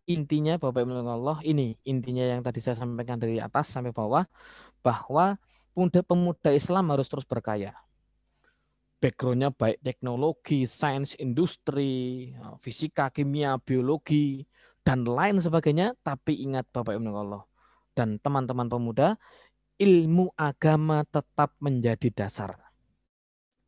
intinya Bapak Ibu Allah, ini intinya yang tadi saya sampaikan dari atas sampai bawah, bahwa pemuda Islam harus terus berkaya. Backgroundnya baik teknologi, sains, industri, fisika, kimia, biologi, dan lain sebagainya. Tapi ingat Bapak Ibu Allah dan teman-teman pemuda, ilmu agama tetap menjadi dasar.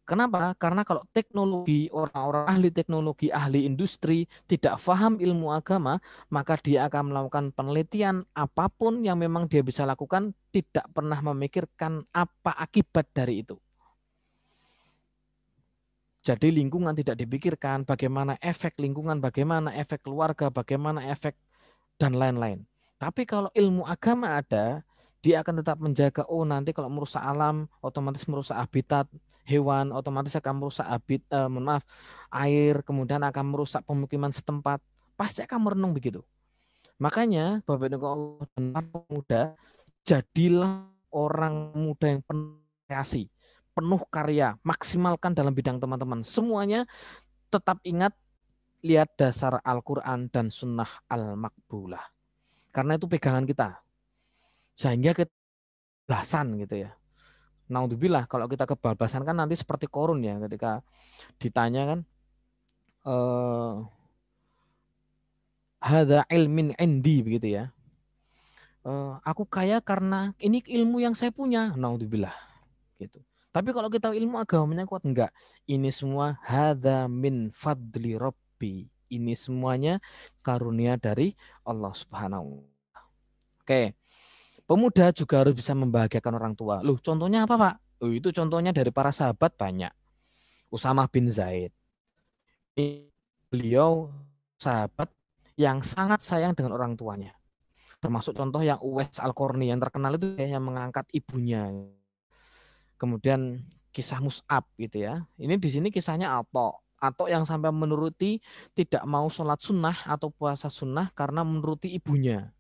Kenapa? Karena kalau teknologi, orang-orang ahli teknologi, ahli industri tidak paham ilmu agama, maka dia akan melakukan penelitian apapun yang memang dia bisa lakukan, tidak pernah memikirkan apa akibat dari itu. Jadi lingkungan tidak dipikirkan, bagaimana efek lingkungan, bagaimana efek keluarga, bagaimana efek dan lain-lain. Tapi kalau ilmu agama ada, dia akan tetap menjaga, oh nanti kalau merusak alam, otomatis merusak habitat hewan, otomatis akan merusak air, kemudian akan merusak pemukiman setempat. Pasti akan merenung begitu. Makanya Bapak Ibu Allah dan para pemuda, jadilah orang muda yang penuh kreasi, penuh karya, maksimalkan dalam bidang teman-teman. Semuanya tetap ingat, lihat dasar Al-Quran dan Sunnah Al-Makbulah. Karena itu pegangan kita. Sehingga kita belasan gitu ya. Naudzubillah kalau kita kebablasan kan nanti seperti Korun ya, ketika ditanya kan hadza ilmin indi begitu ya. Aku kaya karena ini ilmu yang saya punya. Naudzubillah gitu. Tapi kalau kita ilmu agamanya kuat enggak. Ini semua hadza min fadli rabbi. Ini semuanya karunia dari Allah Subhanahu. Oke. Pemuda juga harus bisa membahagiakan orang tua. Loh, contohnya apa, Pak? Oh, itu contohnya dari para sahabat banyak. Usamah bin Zaid. Beliau sahabat yang sangat sayang dengan orang tuanya. Termasuk contoh yang Uwais Al-Qarni yang terkenal itu yang mengangkat ibunya. Kemudian kisah Mus'ab gitu ya. Ini di sini kisahnya Atok yang sampai menuruti tidak mau sholat sunnah atau puasa sunnah karena menuruti ibunya.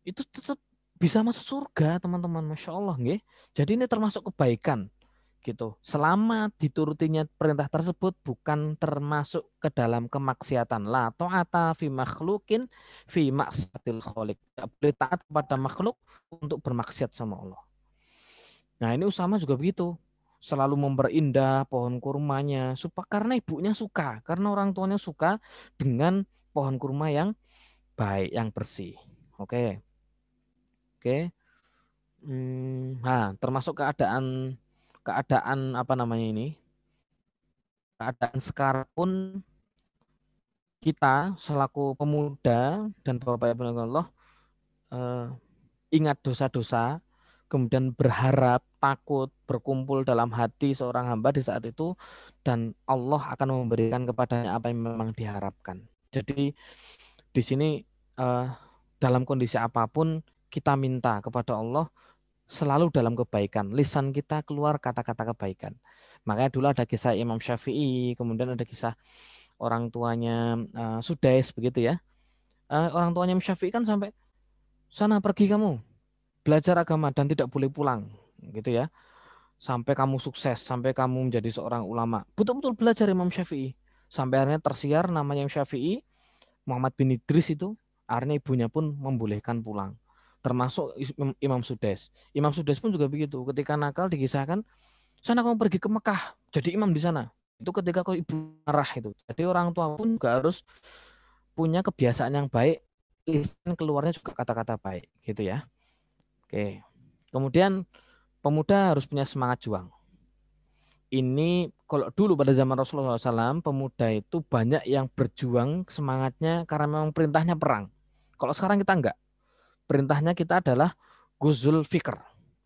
Itu tetap bisa masuk surga, teman-teman. Masya Allah, nggih. Jadi ini termasuk kebaikan gitu. Selama diturutinya perintah tersebut bukan termasuk ke dalam kemaksiatan. La ta'ata fi makhlukin fi maksiatil khaliq. Tidak boleh taat kepada makhluk untuk bermaksiat sama Allah. Nah, ini Usama juga begitu. Selalu memperindah pohon kurmanya karena ibunya suka, karena orang tuanya suka dengan pohon kurma yang baik, yang bersih. Oke. Oke. Nah, termasuk keadaan apa namanya ini? Keadaan sekarang pun kita selaku pemuda dan Bapak Ibu Allah ingat dosa-dosa, kemudian berharap, takut, berkumpul dalam hati seorang hamba di saat itu, dan Allah akan memberikan kepadanya apa yang memang diharapkan. Jadi di sini dalam kondisi apapun kita minta kepada Allah selalu dalam kebaikan. Lisan kita keluar kata-kata kebaikan. Makanya dulu ada kisah Imam Syafi'i, kemudian ada kisah orang tuanya Sudais begitu ya. Orang tuanya Imam Syafi'i kan sampai sana pergi kamu belajar agama dan tidak boleh pulang gitu ya. Sampai kamu sukses, sampai kamu menjadi seorang ulama. Betul-betul belajar Imam Syafi'i. Sampai akhirnya tersiar namanya Imam Syafi'i, Muhammad bin Idris itu, akhirnya ibunya pun membolehkan pulang. Termasuk Imam Sudais. Imam Sudais pun juga begitu. Ketika nakal dikisahkan, sana kamu pergi ke Mekah, jadi imam di sana. Itu ketika kau ibu marah itu. Jadi orang tua pun juga harus punya kebiasaan yang baik, lisan keluarnya juga kata-kata baik, gitu ya. Oke. Kemudian pemuda harus punya semangat juang. Ini kalau dulu pada zaman Rasulullah SAW, pemuda itu banyak yang berjuang semangatnya karena memang perintahnya perang. Kalau sekarang kita enggak. Perintahnya kita adalah guzul fikr,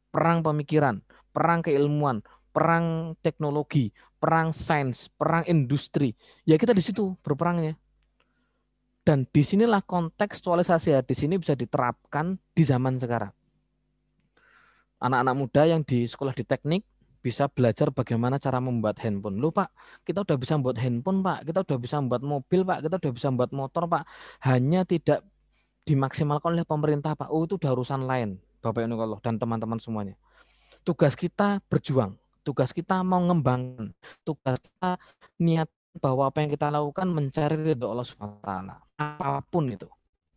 perang pemikiran, perang keilmuan, perang teknologi, perang sains, perang industri. Ya kita di situ berperangnya. Dan disinilah kontekstualisasi hadis ini bisa diterapkan di zaman sekarang. Anak-anak muda yang di sekolah di teknik bisa belajar bagaimana cara membuat handphone. Loh Pak, kita udah bisa membuat handphone Pak, kita udah bisa membuat mobil Pak, kita udah bisa membuat motor Pak. Hanya tidak dimaksimalkan oleh pemerintah Pak. Oh itu udah urusan lain Bapak Ibu Allah dan teman-teman semuanya. Tugas kita berjuang, tugas kita mau ngembangkan, tugas kita niat bahwa apa yang kita lakukan mencari ridho Allah Subhanahu wa taala. Apapun itu.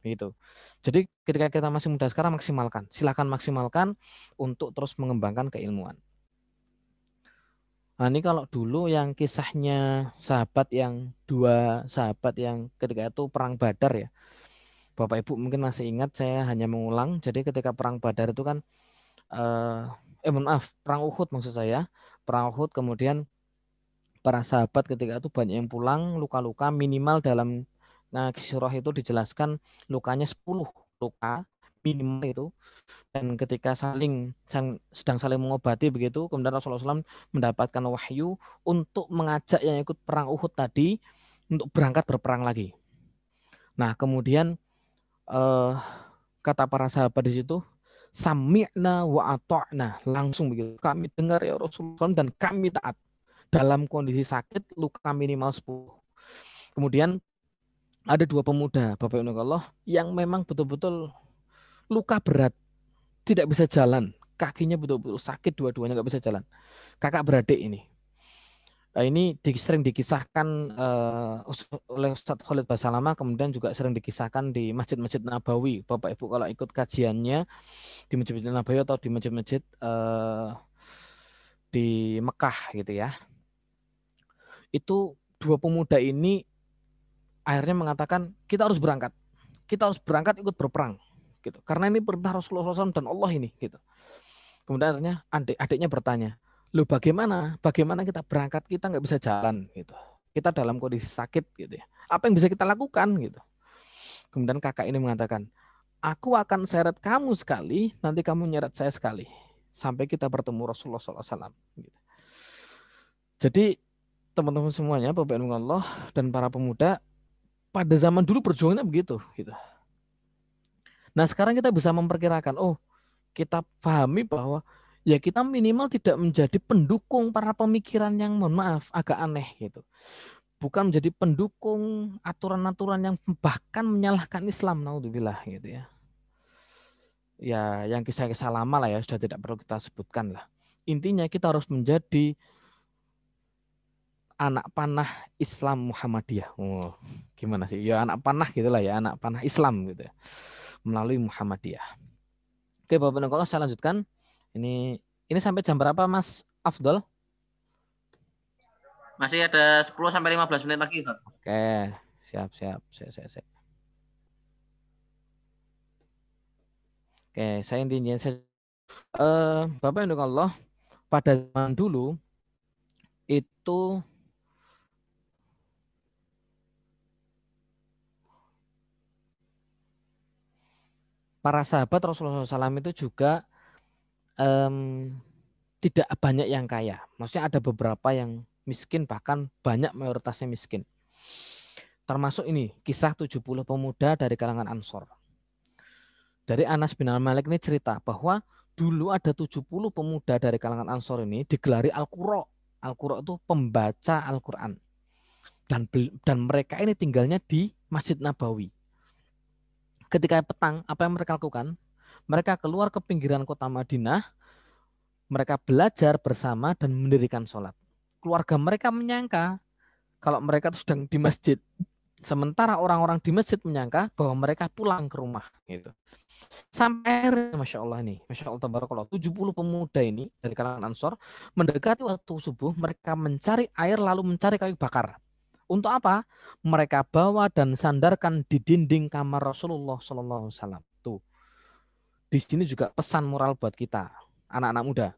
Gitu. Jadi ketika kita masih muda sekarang maksimalkan, silakan maksimalkan untuk terus mengembangkan keilmuan. Nah, ini kalau dulu yang kisahnya dua sahabat yang ketika itu perang Badar ya. Bapak Ibu mungkin masih ingat, saya hanya mengulang. Jadi ketika perang Badar itu kan perang Uhud maksud saya. Perang Uhud kemudian para sahabat ketika itu banyak yang pulang luka-luka, minimal dalam surah itu dijelaskan lukanya 10 luka minimal itu, dan ketika sedang saling mengobati begitu, kemudian Rasulullah SAW mendapatkan wahyu untuk mengajak yang ikut perang Uhud tadi untuk berangkat berperang lagi. Nah kemudian kata para sahabat di situ, sami'na wa ata'na, langsung begitu, kami dengar ya Rasulullah dan kami taat. Dalam kondisi sakit luka minimal 10. Kemudian ada dua pemuda Bapak Ibu Allah yang memang betul-betul luka berat, tidak bisa jalan, kakinya betul-betul sakit dua-duanya, nggak bisa jalan. Kakak beradik ini. Ini sering dikisahkan oleh Ustadz Khalid Basalamah, kemudian juga sering dikisahkan di Masjid-Masjid Nabawi. Bapak Ibu kalau ikut kajiannya di Masjid-Masjid Nabawi atau di masjid-masjid di Mekah gitu ya. Itu dua pemuda ini akhirnya mengatakan kita harus berangkat. Kita harus berangkat ikut berperang gitu. Karena ini perintah Rasulullah SAW dan Allah ini gitu. Kemudian akhirnya adiknya bertanya, "Loh bagaimana? Bagaimana kita berangkat? Kita nggak bisa jalan gitu. Kita dalam kondisi sakit gitu ya. Apa yang bisa kita lakukan gitu?" Kemudian kakak ini mengatakan, "Aku akan seret kamu sekali, nanti kamu nyeret saya sekali. Sampai kita bertemu Rasulullah SAW." Gitu. Jadi teman-teman semuanya, Bapak Ibu Allah dan para pemuda pada zaman dulu berjuangnya begitu gitu. Nah sekarang kita bisa memperkirakan, oh kita pahami bahwa ya kita minimal tidak menjadi pendukung para pemikiran yang mohon maaf agak aneh gitu. Bukan menjadi pendukung aturan-aturan yang bahkan menyalahkan Islam, naudzubillah gitu ya. Ya yang kisah-kisah lama lah ya, sudah tidak perlu kita sebutkan lah. Intinya kita harus menjadi anak panah Islam Muhammadiyah. Oh, gimana sih? Ya anak panah gitulah ya, anak panah Islam gitu ya. Melalui Muhammadiyah. Oke, Bapak dan kalau saya lanjutkan. Ini sampai jam berapa Mas Afdol? Masih ada 10 sampai 15 menit lagi, Ustaz. Oke, siap. Siap. Oke, saya intinya Bapak yang Allah pada zaman dulu itu para sahabat Rasulullah SAW itu juga tidak banyak yang kaya. Maksudnya ada beberapa yang miskin, bahkan banyak mayoritasnya miskin. Termasuk ini kisah 70 pemuda dari kalangan Ansor. Dari Anas bin Malik ini cerita bahwa dulu ada 70 pemuda dari kalangan Ansor ini digelari Al-Qurra. Al-Qurra itu pembaca Al-Quran. Dan mereka ini tinggalnya di Masjid Nabawi. Ketika petang, apa yang mereka lakukan? Mereka keluar ke pinggiran kota Madinah, mereka belajar bersama dan mendirikan sholat. Keluarga mereka menyangka kalau mereka sedang di masjid. Sementara orang-orang di masjid menyangka bahwa mereka pulang ke rumah. Gitu. Sampai akhirnya, Masya Allah nih, Masya Allah, tabarakallah, 70 pemuda ini dari kalangan Ansor mendekati waktu subuh, mereka mencari air lalu mencari kayu bakar. Untuk apa? Mereka bawa dan sandarkan di dinding kamar Rasulullah SAW. Tuh, di sini juga pesan moral buat kita, anak-anak muda,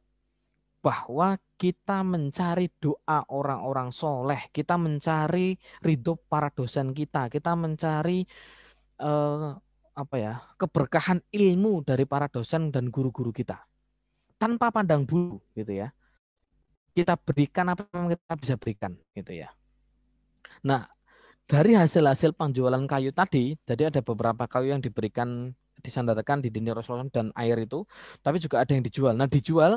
bahwa kita mencari doa orang-orang soleh, kita mencari ridho para dosen kita mencari keberkahan ilmu dari para dosen dan guru-guru kita tanpa pandang bulu gitu ya. Kita berikan apa yang kita bisa berikan gitu ya. Nah, dari hasil-hasil penjualan kayu tadi, jadi ada beberapa kayu yang diberikan disandarkan di dinding Rasulullah dan air itu, tapi juga ada yang dijual. Nah, dijual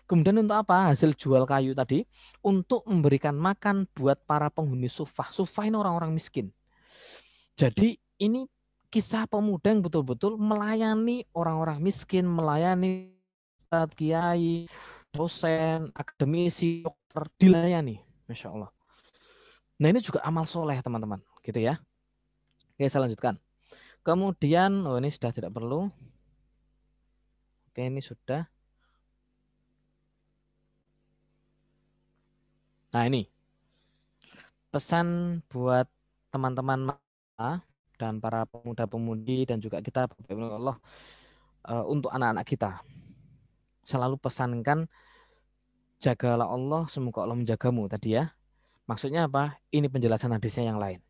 kemudian untuk apa? Hasil jual kayu tadi untuk memberikan makan buat para penghuni sufah. Sufah ini orang-orang miskin. Jadi ini kisah pemuda yang betul-betul melayani orang-orang miskin, melayani kiai, dosen, akademisi, dokter, dilayani. Masya Allah. Nah ini juga amal soleh teman-teman, gitu ya. Oke, saya lanjutkan. Kemudian, ini sudah tidak perlu. Oke, ini sudah. Nah ini, pesan buat teman-teman dan para pemuda-pemudi dan juga kita, Allah, untuk anak-anak kita. Selalu pesankan, jagalah Allah, semoga Allah menjagamu tadi ya. Maksudnya apa? Ini penjelasan hadisnya yang lain.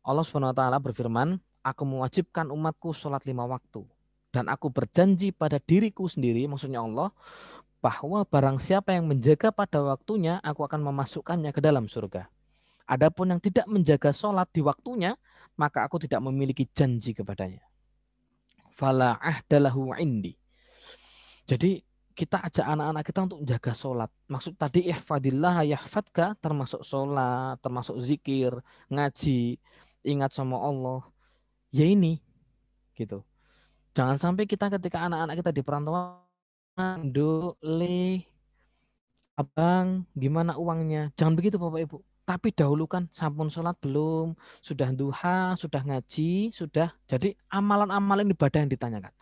Allah SWT berfirman, aku mewajibkan umatku sholat 5 waktu. Dan aku berjanji pada diriku sendiri, maksudnya Allah, bahwa barang siapa yang menjaga pada waktunya, aku akan memasukkannya ke dalam surga. Adapun yang tidak menjaga sholat di waktunya, maka aku tidak memiliki janji kepadanya. Fala ahdalahu indi. Jadi kita ajak anak-anak kita untuk menjaga sholat. Maksud tadi ihfadillah yahfadka, termasuk sholat, termasuk zikir, ngaji, ingat sama Allah. Ya ini, gitu. Jangan sampai kita ketika anak-anak kita di perantauan, abang, gimana uangnya? Jangan begitu Bapak Ibu. Tapi dahulukan sampun sholat belum, sudah duha, sudah ngaji, sudah. Jadi amalan-amalan ibadah yang ditanyakan.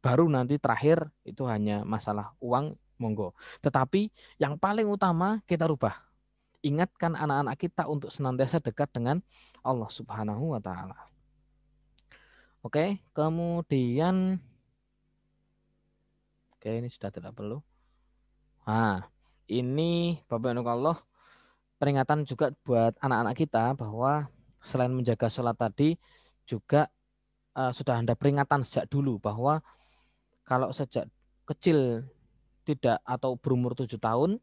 Baru nanti terakhir itu hanya masalah uang, monggo. Tetapi yang paling utama kita rubah. Ingatkan anak-anak kita untuk senantiasa dekat dengan Allah Subhanahu wa taala. Oke, kemudian ini sudah tidak perlu. Nah, ini Bapak Ibu Allah peringatan juga buat anak-anak kita bahwa selain menjaga sholat tadi juga sudah ada peringatan sejak dulu bahwa kalau sejak kecil tidak atau berumur 7 tahun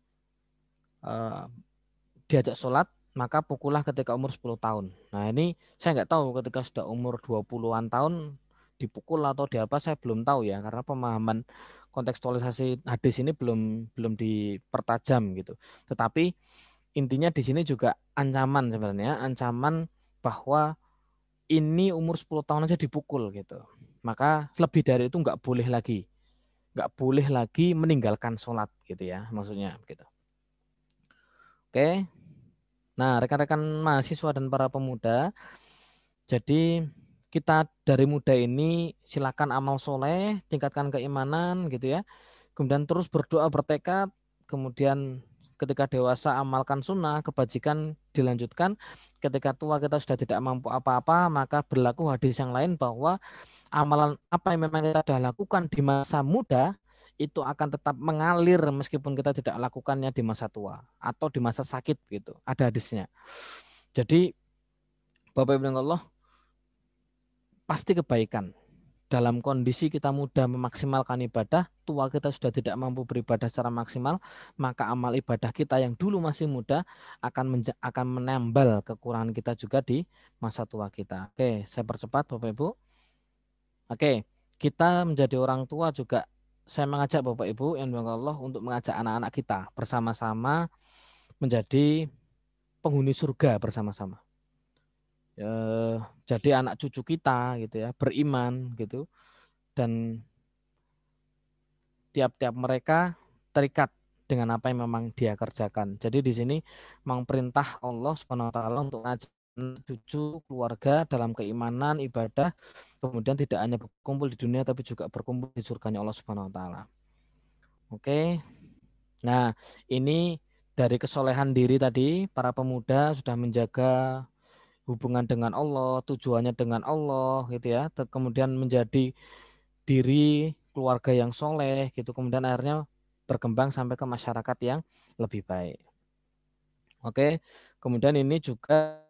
diajak sholat, maka pukullah ketika umur 10 tahun. Nah ini saya nggak tahu ketika sudah umur 20-an tahun dipukul atau di apa, saya belum tahu ya, karena pemahaman kontekstualisasi hadis ini belum dipertajam gitu. Tetapi intinya di sini juga ancaman sebenarnya, ancaman bahwa ini umur 10 tahun aja dipukul gitu. Maka lebih dari itu nggak boleh lagi meninggalkan sholat gitu ya, maksudnya gitu. Oke. Nah, rekan-rekan mahasiswa dan para pemuda, jadi kita dari muda ini silakan amal soleh, tingkatkan keimanan gitu ya. Kemudian terus berdoa bertekad, kemudian ketika dewasa amalkan sunnah, kebajikan dilanjutkan. Ketika tua kita sudah tidak mampu apa-apa, maka berlaku hadis yang lain bahwa amalan apa yang memang kita sudah lakukan di masa muda itu akan tetap mengalir meskipun kita tidak lakukannya di masa tua atau di masa sakit gitu. Ada hadisnya. Jadi Bapak Ibu Allah, pasti kebaikan. Dalam kondisi kita muda memaksimalkan ibadah, tua kita sudah tidak mampu beribadah secara maksimal, maka amal ibadah kita yang dulu masih muda akan menambal kekurangan kita juga di masa tua kita. Oke, saya percepat Bapak Ibu. Oke, kita menjadi orang tua juga saya mengajak Bapak Ibu yang dirahmati Allah untuk mengajak anak-anak kita bersama-sama menjadi penghuni surga bersama-sama. Jadi anak cucu kita gitu ya, beriman gitu, dan tiap-tiap mereka terikat dengan apa yang memang dia kerjakan. Jadi di sini memang perintah Allah Subhanahu wa taala untuk ngajak cucu keluarga dalam keimanan, ibadah, kemudian tidak hanya berkumpul di dunia tapi juga berkumpul di surganya Allah Subhanahu wa taala. Oke. Nah, ini dari kesolehan diri tadi, para pemuda sudah menjaga hubungan dengan Allah, tujuannya dengan Allah gitu ya. Kemudian menjadi diri keluarga yang soleh gitu. Kemudian akhirnya berkembang sampai ke masyarakat yang lebih baik. Oke. Kemudian ini juga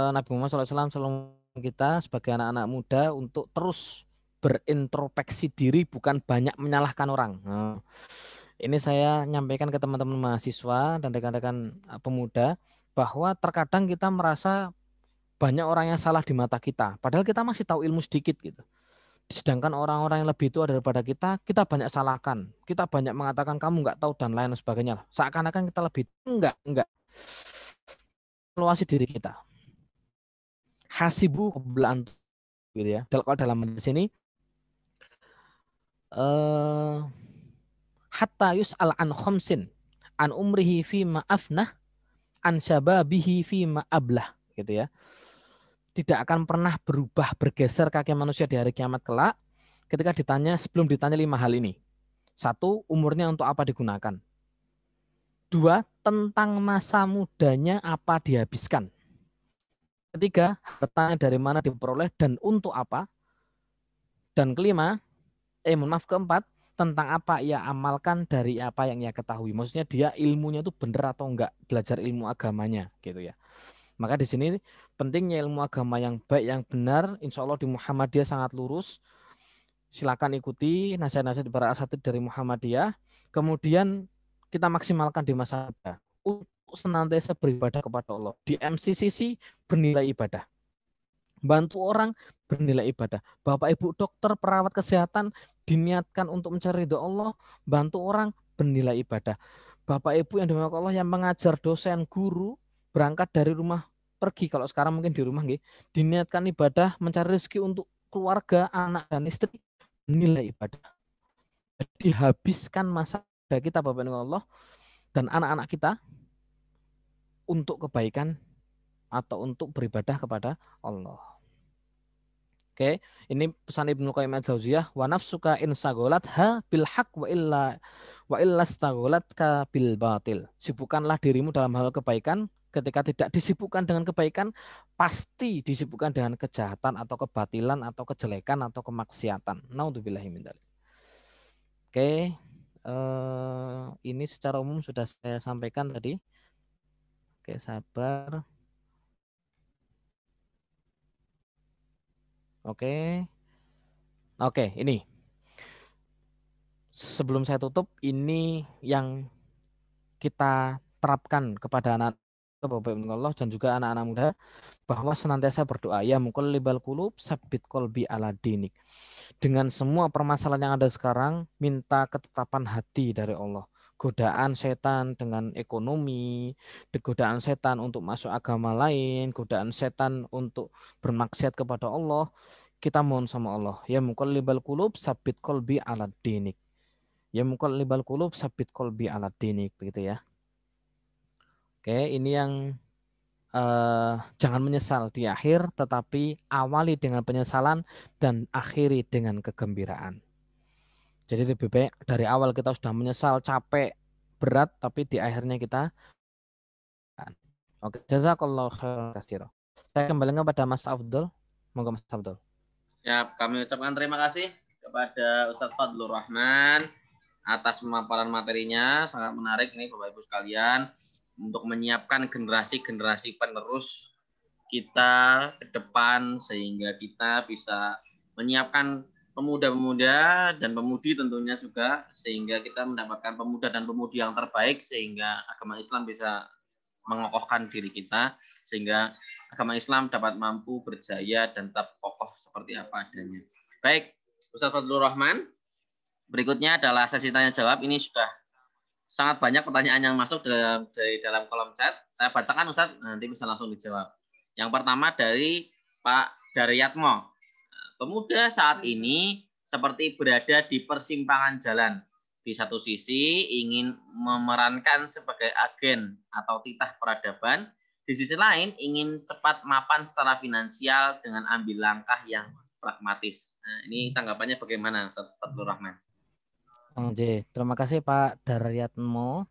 Nabi Muhammad SAW selalu kita sebagai anak-anak muda untuk terus berintrospeksi diri, bukan banyak menyalahkan orang. Nah, ini saya nyampaikan ke teman-teman mahasiswa dan rekan-rekan pemuda bahwa terkadang kita merasa banyak orang yang salah di mata kita, padahal kita masih tahu ilmu sedikit gitu. Sedangkan orang-orang yang lebih tua daripada kita banyak salahkan, kita banyak mengatakan kamu nggak tahu dan lain sebagainya. Seakan-akan kita lebih enggak. Evaluasi diri kita. Hasibu qabla gitu ya. Kalau dalam sini hatta yus'al an khamsin an umrihi fi ma afnah an syababihi fi ma ablah gitu ya. Tidak akan pernah berubah bergeser kaki manusia di hari kiamat kelak ketika sebelum ditanya 5 hal ini. 1, umurnya untuk apa digunakan. 2, tentang masa mudanya apa dihabiskan. 3, hartanya dari mana diperoleh dan untuk apa. Dan keempat, tentang apa ia amalkan dari apa yang ia ketahui. Maksudnya dia ilmunya itu benar atau enggak, belajar ilmu agamanya gitu ya. Maka di sini pentingnya ilmu agama yang baik, yang benar, insya Allah di Muhammadiyah sangat lurus. Silakan ikuti nasihat-nasihat para asatidz dari Muhammadiyah. Kemudian kita maksimalkan di masa muda untuk senantiasa beribadah kepada Allah. Di MCCC bernilai ibadah. Bantu orang bernilai ibadah. Bapak Ibu dokter, perawat kesehatan diniatkan untuk mencari ridho Allah, bantu orang bernilai ibadah. Bapak Ibu yang dimuliakan Allah yang mengajar, dosen, guru, berangkat dari rumah pergi, kalau sekarang mungkin di rumah diniatkan ibadah, mencari rezeki untuk keluarga, anak dan istri, nilai ibadah. Jadi habiskan masa kita Bapak Ibu Allah dan anak-anak kita untuk kebaikan atau untuk beribadah kepada Allah. Oke, ini pesan Ibnu Qayyim al-Jauziyah, wa nafsuka in sagolat ha bil haq wa illa stagolat ka bil batil. Sibukkanlah dirimu dalam hal kebaikan, ketika tidak disibukkan dengan kebaikan, pasti disibukkan dengan kejahatan atau kebatilan atau kejelekan atau kemaksiatan. Naudzubillahi min dzalik. Oke, ini secara umum sudah saya sampaikan tadi. Oke, sabar. Oke. Oke, ini. Sebelum saya tutup, ini yang kita terapkan kepada anak Bapak Ibu Allah dan juga anak-anak muda, bahwa senantiasa berdoa, ya muqallibal qulub sabbit qalbi ala dinik. Dengan semua permasalahan yang ada sekarang, minta ketetapan hati dari Allah. Godaan setan dengan ekonomi, godaan setan untuk masuk agama lain, godaan setan untuk bermaksiat kepada Allah, kita mohon sama Allah, ya muqallibal qulub sabbit qalbi ala dinik. Ya muqallibal qulub sabbit qalbi ala dinik, begitu ya. Oke, ini yang jangan menyesal di akhir, tetapi awali dengan penyesalan dan akhiri dengan kegembiraan. Jadi lebih baik dari awal kita sudah menyesal, capek, berat, tapi di akhirnya kita. Oke, jazakallahu khairan katsira. Saya kembali kepada Mas Abdul. Monggo Mas Abdul. Ya, kami ucapkan terima kasih kepada Ustadz Fadlur Rahman atas pemaparan materinya, sangat menarik ini Bapak Ibu sekalian, untuk menyiapkan generasi-generasi penerus kita ke depan, sehingga kita bisa menyiapkan pemuda-pemuda dan pemudi tentunya juga, sehingga kita mendapatkan pemuda dan pemudi yang terbaik, sehingga agama Islam bisa mengokohkan diri kita, sehingga agama Islam dapat mampu berjaya dan tetap kokoh seperti apa adanya. Baik, Ustadz Fadlur Rahman, berikutnya adalah sesi tanya jawab. Ini sudah sangat banyak pertanyaan yang masuk dari dalam kolom chat. Saya bacakan Ustadz, nanti bisa langsung dijawab. Yang pertama dari Pak Daryatmo. Pemuda saat ini seperti berada di persimpangan jalan. Di satu sisi ingin memerankan sebagai agen atau titah peradaban, di sisi lain ingin cepat mapan secara finansial dengan ambil langkah yang pragmatis. Nah, ini tanggapannya bagaimana, Ustaz Fadlur Rahman? Oke, terima kasih Pak Daryatmo.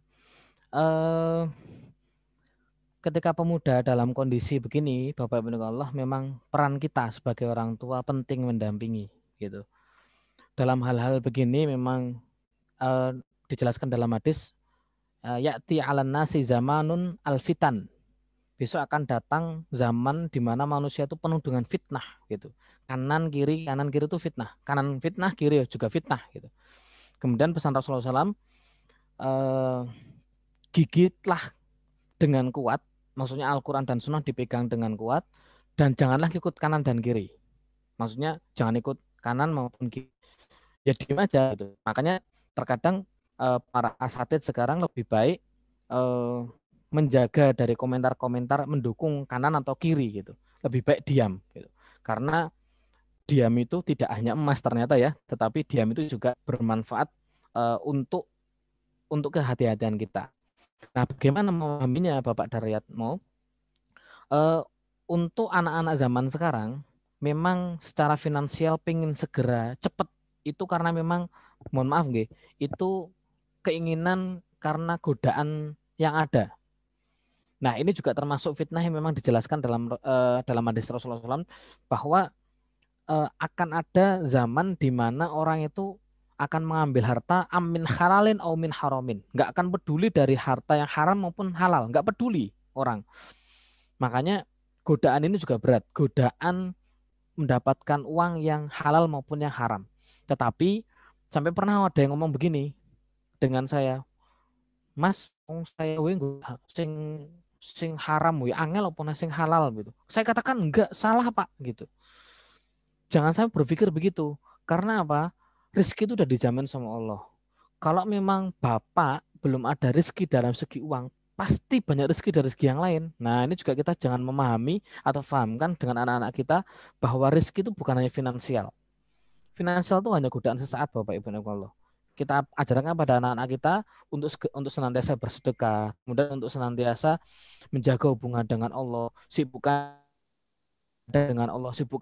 Ketika pemuda dalam kondisi begini, Bapak Ibu Allah, memang peran kita sebagai orang tua penting mendampingi, gitu. Dalam hal-hal begini memang dijelaskan dalam hadis, ya'ti 'alan nasi zamanun alfitan. Besok akan datang zaman di mana manusia itu penuh dengan fitnah, gitu. Kanan kiri itu fitnah. Kanan fitnah, kiri juga fitnah, gitu. Kemudian pesan Rasulullah SAW, gigitlah dengan kuat, maksudnya Al-Quran dan Sunnah dipegang dengan kuat, dan janganlah ikut kanan dan kiri. Maksudnya jangan ikut kanan maupun kiri. Ya diam aja, gitu. Makanya terkadang para asatid sekarang lebih baik menjaga dari komentar-komentar mendukung kanan atau kiri, gitu. Lebih baik diam, gitu. Karena diam itu tidak hanya emas ternyata ya, tetapi diam itu juga bermanfaat untuk kehati-hatian kita. Nah, bagaimana memahaminya Bapak Daryatmo? Untuk anak-anak zaman sekarang, memang secara finansial pengen segera cepat, itu karena memang, mohon maaf nggih, itu keinginan karena godaan yang ada. Nah, ini juga termasuk fitnah yang memang dijelaskan dalam hadis Rasulullah SAW, bahwa akan ada zaman di mana orang itu akan mengambil harta amin halalin au min haramin. Nggak akan peduli dari harta yang haram maupun halal. Nggak peduli orang. Makanya godaan ini juga berat. Godaan mendapatkan uang yang halal maupun yang haram. Tetapi sampai pernah ada yang ngomong begini dengan saya, Mas, saya sing haram angel apa sing halal gitu. Saya katakan enggak, salah Pak gitu. Jangan sampai berpikir begitu. Karena apa? Rezeki itu udah dijamin sama Allah. Kalau memang Bapak belum ada rezeki dalam segi uang, pasti banyak rezeki dari rezeki yang lain. Nah, ini juga kita jangan memahami atau fahamkan dengan anak-anak kita bahwa rezeki itu bukan hanya finansial. Finansial itu hanya godaan sesaat, Bapak Ibu Allah. kita ajarkan pada anak-anak kita untuk senantiasa bersedekah, kemudian untuk senantiasa menjaga hubungan dengan Allah, sibukkan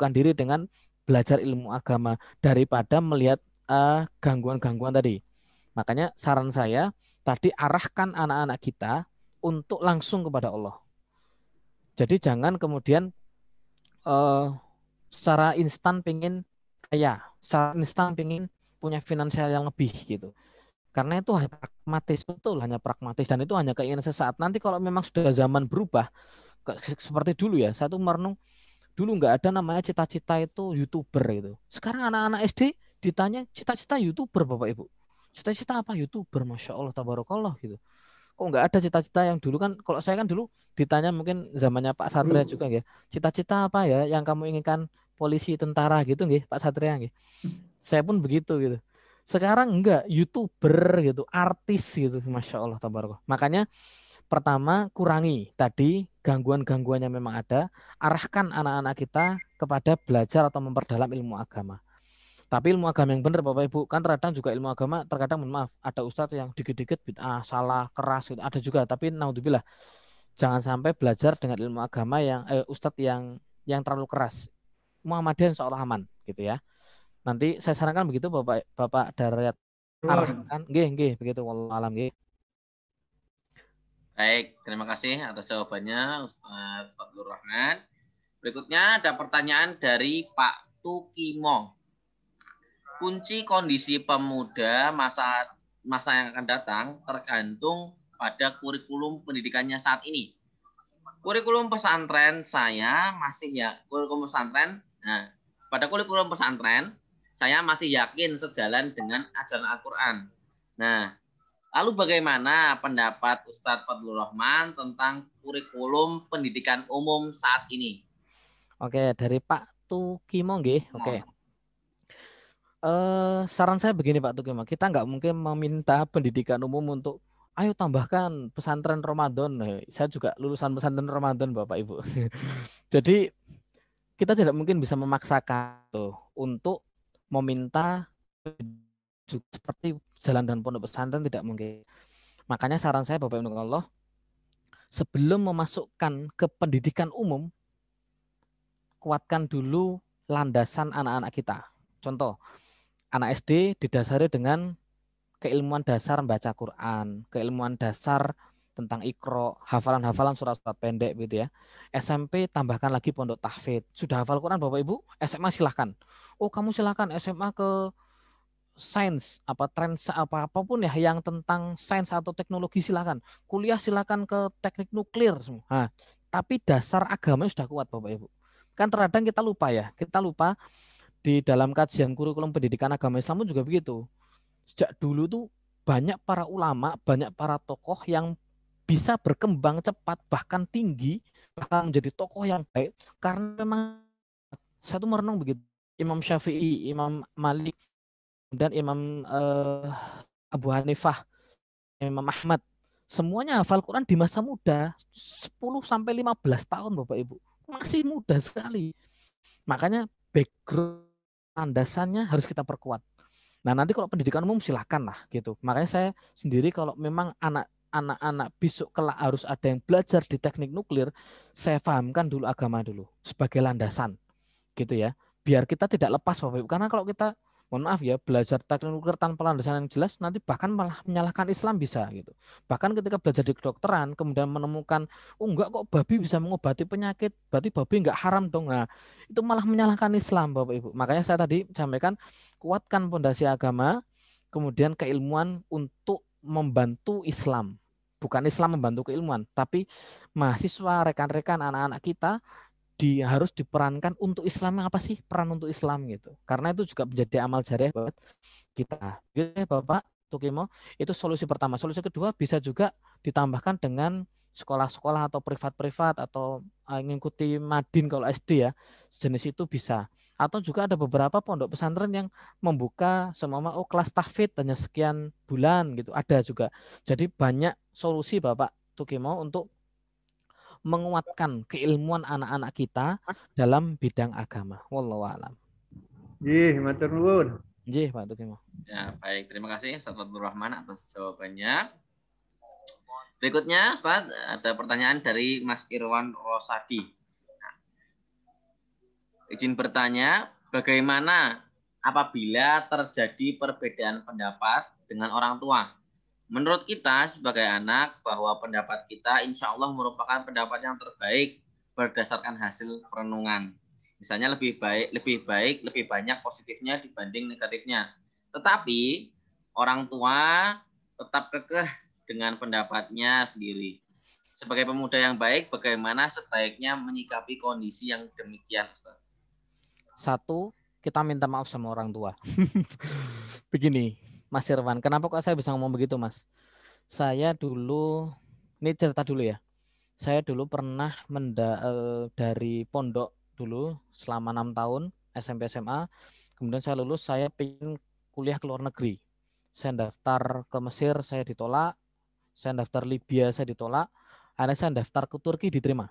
diri dengan belajar ilmu agama daripada melihat gangguan-gangguan tadi. Makanya saran saya tadi arahkan anak-anak kita untuk langsung kepada Allah. Jadi jangan kemudian eh, secara instan pengen kaya, secara instan pengen punya finansial yang lebih gitu. Karena itu hanya pragmatis, betul hanya pragmatis dan itu hanya keinginan sesaat. Nanti kalau memang sudah zaman berubah, seperti dulu ya, saya tuh merenung dulu nggak ada namanya cita-cita itu YouTuber itu. Sekarang anak-anak SD ditanya cita-cita YouTuber Bapak Ibu. Cita-cita apa YouTuber? Masya Allah, tabarakallah gitu. Kok nggak ada cita-cita yang dulu kan, kalau saya kan dulu ditanya mungkin zamannya Pak Satria juga ya. Cita-cita apa ya yang kamu inginkan, polisi, tentara gitu nggih Pak Satria nggih. Saya pun begitu gitu. Sekarang enggak, YouTuber gitu, artis gitu. Masya Allah, tabarakallah. Makanya pertama, kurangi tadi gangguan-gangguan yang memang ada, arahkan anak-anak kita kepada belajar atau memperdalam ilmu agama. Tapi ilmu agama yang benar Bapak Ibu, kan terkadang juga ilmu agama, terkadang mohon maaf, ada ustadz yang dikit-dikit bid'ah, salah, keras gitu, ada juga. Tapi naudzubillah, jangan sampai belajar dengan ilmu agama yang ustadz yang terlalu keras. Muhammadiyah insya Allah aman gitu ya. Nanti saya sarankan begitu Bapak Daryat, arahkan, nggih begitu, wallahu alam nggih. Baik, terima kasih atas jawabannya Ustaz Fadlur Rahman. Berikutnya ada pertanyaan dari Pak Tukimo. Kunci kondisi pemuda masa yang akan datang tergantung pada kurikulum pendidikannya saat ini. Kurikulum pesantren saya masih kurikulum pesantren. Nah, pada kurikulum pesantren saya masih yakin sejalan dengan ajaran Al-Qur'an. Nah, lalu bagaimana pendapat Ustadz Fadlur Rahman tentang kurikulum pendidikan umum saat ini? Oke, dari Pak Tukimo nggih. Oke. Saran saya begini Pak Tukimo, kita nggak mungkin meminta pendidikan umum untuk ayo tambahkan pesantren Ramadan. Saya juga lulusan pesantren Ramadan Bapak Ibu. Jadi kita tidak mungkin bisa memaksakan untuk meminta seperti jalan dan pondok pesantren, tidak mungkin. Makanya saran saya Bapak Ibu Allah, sebelum memasukkan ke pendidikan umum, kuatkan dulu landasan anak-anak kita. Contoh, anak SD didasari dengan keilmuan dasar membaca Quran, keilmuan dasar tentang Iqra, hafalan-hafalan surat-surat pendek gitu ya. SMP tambahkan lagi pondok tahfidz. Sudah hafal Quran Bapak Ibu? SMA silahkan. Oh kamu silahkan SMA ke sains, apapun ya yang tentang sains atau teknologi silahkan. Kuliah silahkan ke teknik nuklir semua. Nah, tapi dasar agamanya sudah kuat Bapak Ibu. Kan terkadang kita lupa ya, kita lupa di dalam kajian kurikulum pendidikan agama Islam pun juga begitu. Sejak dulu tuh banyak para ulama, banyak para tokoh yang bisa berkembang cepat, bahkan tinggi, bahkan menjadi tokoh yang baik. Karena memang saya tuh merenung begitu. Imam Syafi'i, Imam Malik, dan Imam Abu Hanifah, Imam Ahmad, semuanya hafal Quran di masa muda, 10 sampai 15 tahun Bapak Ibu. Masih muda sekali. Makanya background landasannya harus kita perkuat. Nah, nanti kalau pendidikan umum silahkan lah gitu. Makanya saya sendiri kalau memang anak-anak besok kelak harus ada yang belajar di teknik nuklir, saya pahamkan dulu agama dulu sebagai landasan gitu ya. Biar kita tidak lepas Bapak Ibu. Karena kalau kita mohon maaf ya, belajar teknik nuklir tanpa landasan yang jelas nanti bahkan malah menyalahkan Islam bisa gitu. Bahkan ketika belajar di kedokteran kemudian menemukan oh enggak kok babi bisa mengobati penyakit, berarti babi enggak haram dong. Nah, itu malah menyalahkan Islam Bapak Ibu. Makanya saya tadi sampaikan kuatkan pondasi agama, kemudian keilmuan untuk membantu Islam. Bukan Islam membantu keilmuan, tapi mahasiswa, rekan-rekan, anak-anak kita harus diperankan untuk Islam. Apa sih peran untuk Islam gitu? Karena itu juga menjadi amal jariah buat kita. Oke, Bapak Tukimo, itu solusi pertama. Solusi kedua bisa juga ditambahkan dengan sekolah-sekolah atau privat-privat atau mengikuti Madin kalau SD ya, sejenis itu bisa. Atau juga ada beberapa pondok pesantren yang membuka semua kelas tahfidz hanya sekian bulan gitu, ada juga. Jadi banyak solusi Bapak Tukimo untuk menguatkan keilmuan anak-anak kita dalam bidang agama. Wallahu a'lam. Matur nuwun. Nggih, Pak Tukimo. Ya, baik. Terima kasih Ustaz Abdul Rahman atas jawabannya. Berikutnya, Ustaz, ada pertanyaan dari Mas Irwan Rosadi. Nah, izin bertanya, bagaimana apabila terjadi perbedaan pendapat dengan orang tua? Menurut kita sebagai anak bahwa pendapat kita insya Allah merupakan pendapat yang terbaik berdasarkan hasil perenungan. Misalnya lebih banyak positifnya dibanding negatifnya. Tetapi orang tua tetap kekeh dengan pendapatnya sendiri. Sebagai pemuda yang baik, bagaimana sebaiknya menyikapi kondisi yang demikian, Ustaz? Satu, kita minta maaf sama orang tua. Begini, Mas Irwan, kenapa kok saya bisa ngomong begitu, Mas? Saya dulu, ini cerita dulu ya. Saya dulu pernah dari pondok dulu selama 6 tahun SMP SMA. Kemudian saya lulus, saya pengen kuliah ke luar negeri. Saya daftar ke Mesir, saya ditolak. Saya daftar Libya, saya ditolak. Akhirnya saya daftar ke Turki, diterima.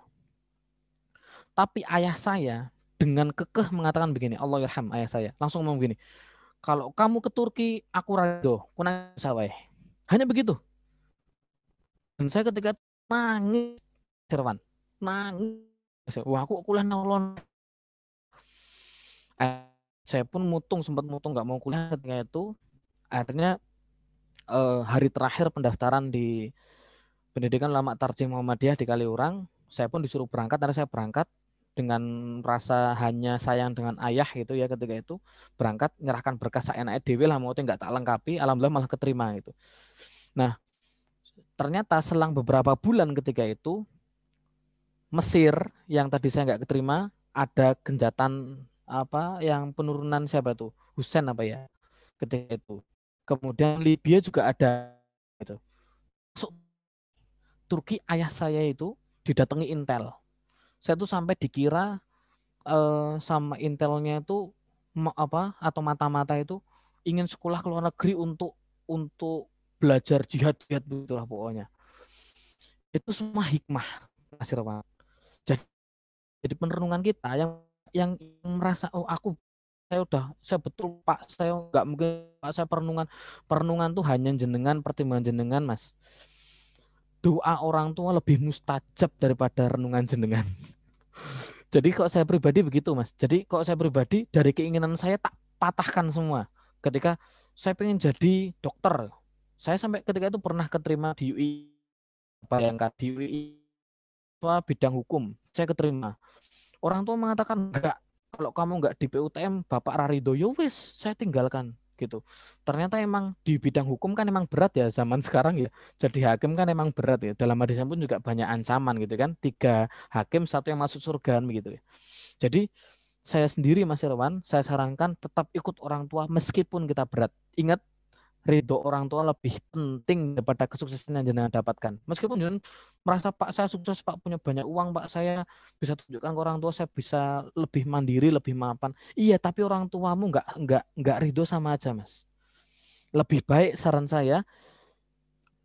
Tapi ayah saya dengan kekeh mengatakan begini, Allah yarham ayah saya. Langsung ngomong begini, kalau kamu ke Turki, aku rado, kunang sawai. Hanya begitu. Dan saya ketika nangis, Irwan, nangis. Wah, aku kuliah nolon. Saya pun sempat mutung nggak mau kuliah ketika itu. Akhirnya hari terakhir pendaftaran di Pendidikan Ulama Tarjih Muhammadiyah di Kaliurang, saya pun disuruh berangkat. Karena saya berangkat dengan rasa hanya sayang dengan ayah gitu ya, ketika itu berangkat menyerahkan berkas saya enak dewe lah, mau nggak tak lengkapi, alhamdulillah malah keterima gitu. Nah, ternyata selang beberapa bulan ketika itu Mesir yang tadi saya nggak keterima, ada genjatan apa yang penurunan siapa tuh, Husain apa ya ketika itu. Kemudian Libya juga ada gitu. Masuk Turki, ayah saya itu didatangi Intel. Saya tuh sampai dikira sama Intelnya itu atau mata-mata itu ingin sekolah ke luar negeri untuk belajar jihad begitulah pokoknya. Itu semua hikmah, Mas Irwan. Jadi perenungan kita yang merasa saya betul Pak, saya nggak mungkin Pak, saya perenungan tuh hanya jenengan, pertimbangan jenengan, Mas. Doa orang tua lebih mustajab daripada renungan jenengan. Jadi kok saya pribadi begitu, Mas. Jadi kok saya pribadi dari keinginan saya tak patahkan semua. Ketika saya pengen jadi dokter, saya sampai ketika itu pernah keterima di UI, bayangkan di UI bidang hukum, saya keterima. Orang tua mengatakan enggak, kalau kamu enggak di PUTM Bapak Rarido, yo wis, saya tinggalkan gitu. Ternyata emang di bidang hukum kan emang berat ya zaman sekarang ya. Jadi hakim kan emang berat ya. Dalam hadisnya pun juga banyak ancaman gitu kan. 3 hakim, 1 yang masuk surga begitu ya. Jadi saya sendiri Mas Irwan, saya sarankan tetap ikut orang tua meskipun kita berat. Ingat, ridho orang tua lebih penting daripada kesuksesan yang jenengan dapatkan. Meskipun jenengan merasa Pak saya sukses, Pak punya banyak uang, Pak saya bisa tunjukkan ke orang tua, saya bisa lebih mandiri, lebih mapan. Iya, tapi orang tuamu nggak ridho sama aja, Mas. Lebih baik saran saya,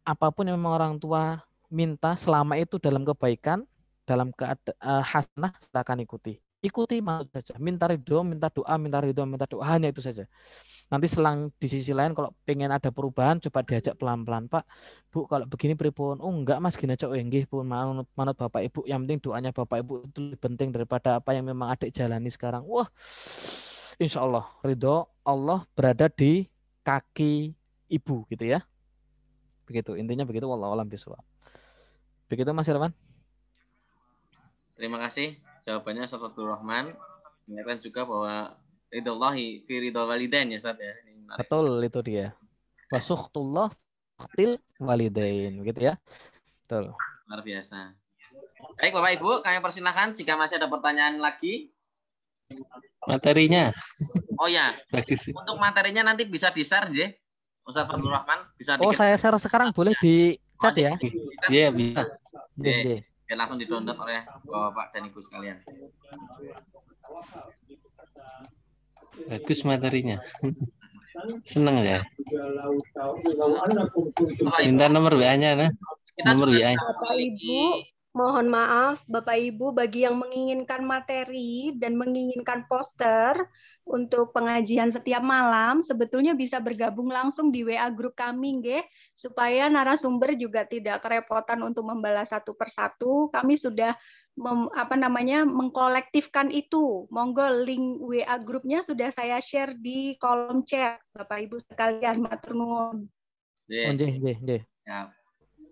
apapun yang memang orang tua minta selama itu dalam kebaikan, dalam hasanah, silakan ikuti. Ikuti mau saja, minta ridho, minta doa, minta ridho, minta doa, hanya itu saja. Nanti selang di sisi lain kalau pengen ada perubahan, coba diajak pelan-pelan, Pak, Bu, kalau begini pripun? Oh enggak Mas, gini aja, oh nggih pun manut Bapak Ibu, yang penting doanya Bapak Ibu itu lebih penting daripada apa yang memang adik jalani sekarang. Wah, insya Allah ridho Allah berada di kaki ibu gitu ya. Begitu, intinya begitu, wallahu a'lam bishawab. Begitu Mas Irwan. Terima kasih jawabannya Ustaz Abdul Rahman. Ingatkan juga bahwa ridallahi fi ridha walidain ya Ustaz ya. Betul, itu dia. Wasuhtullah til walidain gitu ya. Betul. Luar biasa. Baik Bapak Ibu, kami persilahkan jika masih ada pertanyaan lagi. Materinya. Oh ya, untuk materinya nanti bisa di-share ya. Ustaz Abdul Rahman bisa saya share sekarang boleh di chat ya? Iya, bisa. Iya. Dan langsung di-download oleh Bapak dan Ibu sekalian. Bagus materinya. Seneng ya. Minta nomor WA-nya, nah. Nomor WA. Memiliki Mohon maaf, Bapak Ibu, bagi yang menginginkan materi dan menginginkan poster untuk pengajian setiap malam, sebetulnya bisa bergabung langsung di WA grup kami, nggih, supaya narasumber juga tidak kerepotan untuk membalas satu persatu. Kami sudah mengkolektifkan itu. Monggo link WA grupnya sudah saya share di kolom chat, Bapak Ibu sekalian. Matur nuwun. Oh, nggih. Ya.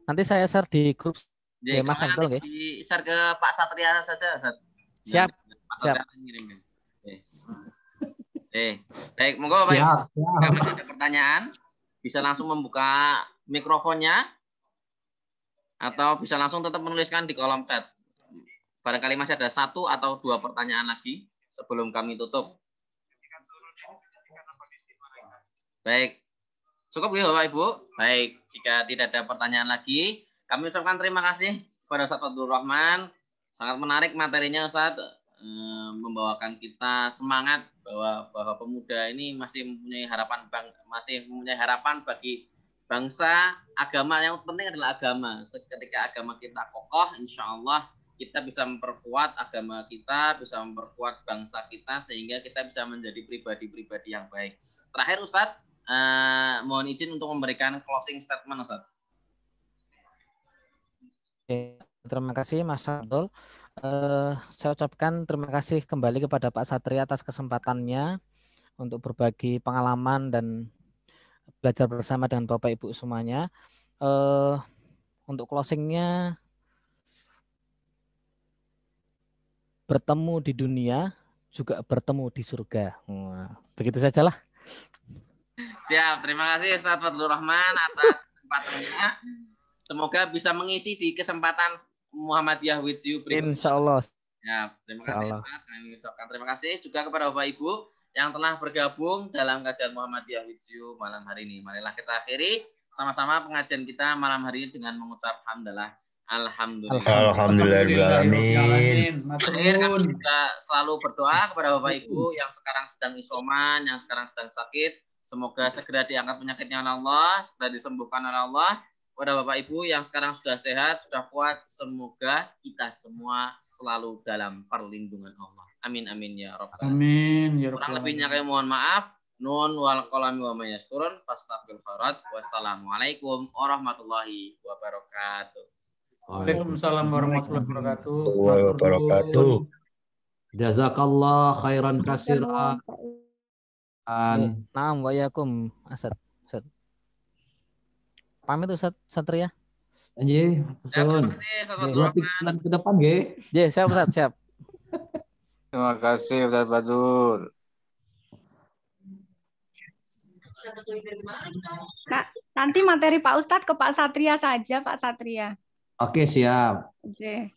Nanti saya share di grup. Jadi, Mas Abdul, nggih. di-share ke Pak Satria saja, Ustaz. Siap. Pak Satria ngirim. Baik, monggo Bapak. Siap. Kalau ada pertanyaan, bisa langsung membuka mikrofonnya atau bisa langsung tetap menuliskan di kolom chat. Barangkali masih ada 1 atau 2 pertanyaan lagi sebelum kami tutup. Baik. Cukup ya Bapak Ibu. Baik, jika tidak ada pertanyaan lagi, kami ucapkan terima kasih kepada Ustaz Fadlur Rahman. Sangat menarik materinya Ustaz, membawakan kita semangat bahwa pemuda ini masih mempunyai harapan bagi bangsa. Agama yang penting adalah agama. Ketika agama kita kokoh, insya Allah kita bisa memperkuat agama kita, bisa memperkuat bangsa kita, sehingga kita bisa menjadi pribadi-pribadi yang baik. Terakhir Ustaz, mohon izin untuk memberikan closing statement Ustaz. Terima kasih Mas Abdul. Saya ucapkan terima kasih kembali kepada Pak Satria atas kesempatannya untuk berbagi pengalaman dan belajar bersama dengan Bapak Ibu semuanya. Untuk closingnya, bertemu di dunia juga bertemu di surga. Begitu sajalah. Siap, terima kasih Ustaz Fadlur Rahman atas kesempatannya. Semoga bisa mengisi di kesempatan Muhammadiyah with you berikutnya. Insya Allah. Ya, terima kasih Ustaz. Kami ucapkan terima kasih juga kepada Bapak Ibu yang telah bergabung dalam kajian Muhammadiyah with you malam hari ini. Marilah kita akhiri sama-sama pengajian kita malam hari ini dengan mengucap hamdalah. Alhamdulillah. Alhamdulillahirobbilalamin. Akhir kami juga selalu berdoa kepada Bapak Ibu yang sekarang sedang isoman, yang sekarang sedang sakit. Semoga segera diangkat penyakitnya oleh Allah, segera disembuhkan oleh Allah. Kepada Bapak Ibu yang sekarang sudah sehat, sudah kuat, semoga kita semua selalu dalam perlindungan Allah. Amin amin ya rabbal alamin. Amin ya Kurang rabbal lebihnya kami mohon maaf. Nun wal qalami wa may yasturun fastaghfirul khairat. Wassalamualaikum warahmatullahi wabarakatuh. Waalaikumsalam warahmatullahi wabarakatuh. Jazakallah khairan katsiran. Naam wa yakum Asad. Pamit Ustaz Satria. Anjir, Terima kasih Ustaz Fadlur Rahman. ke depan nggih. Siap Ustaz, siap. Terima kasih Ustaz Fadlur. Nah, nanti materi Pak Ustadz ke Pak Satria saja, Pak Satria. Oke, siap. Oke.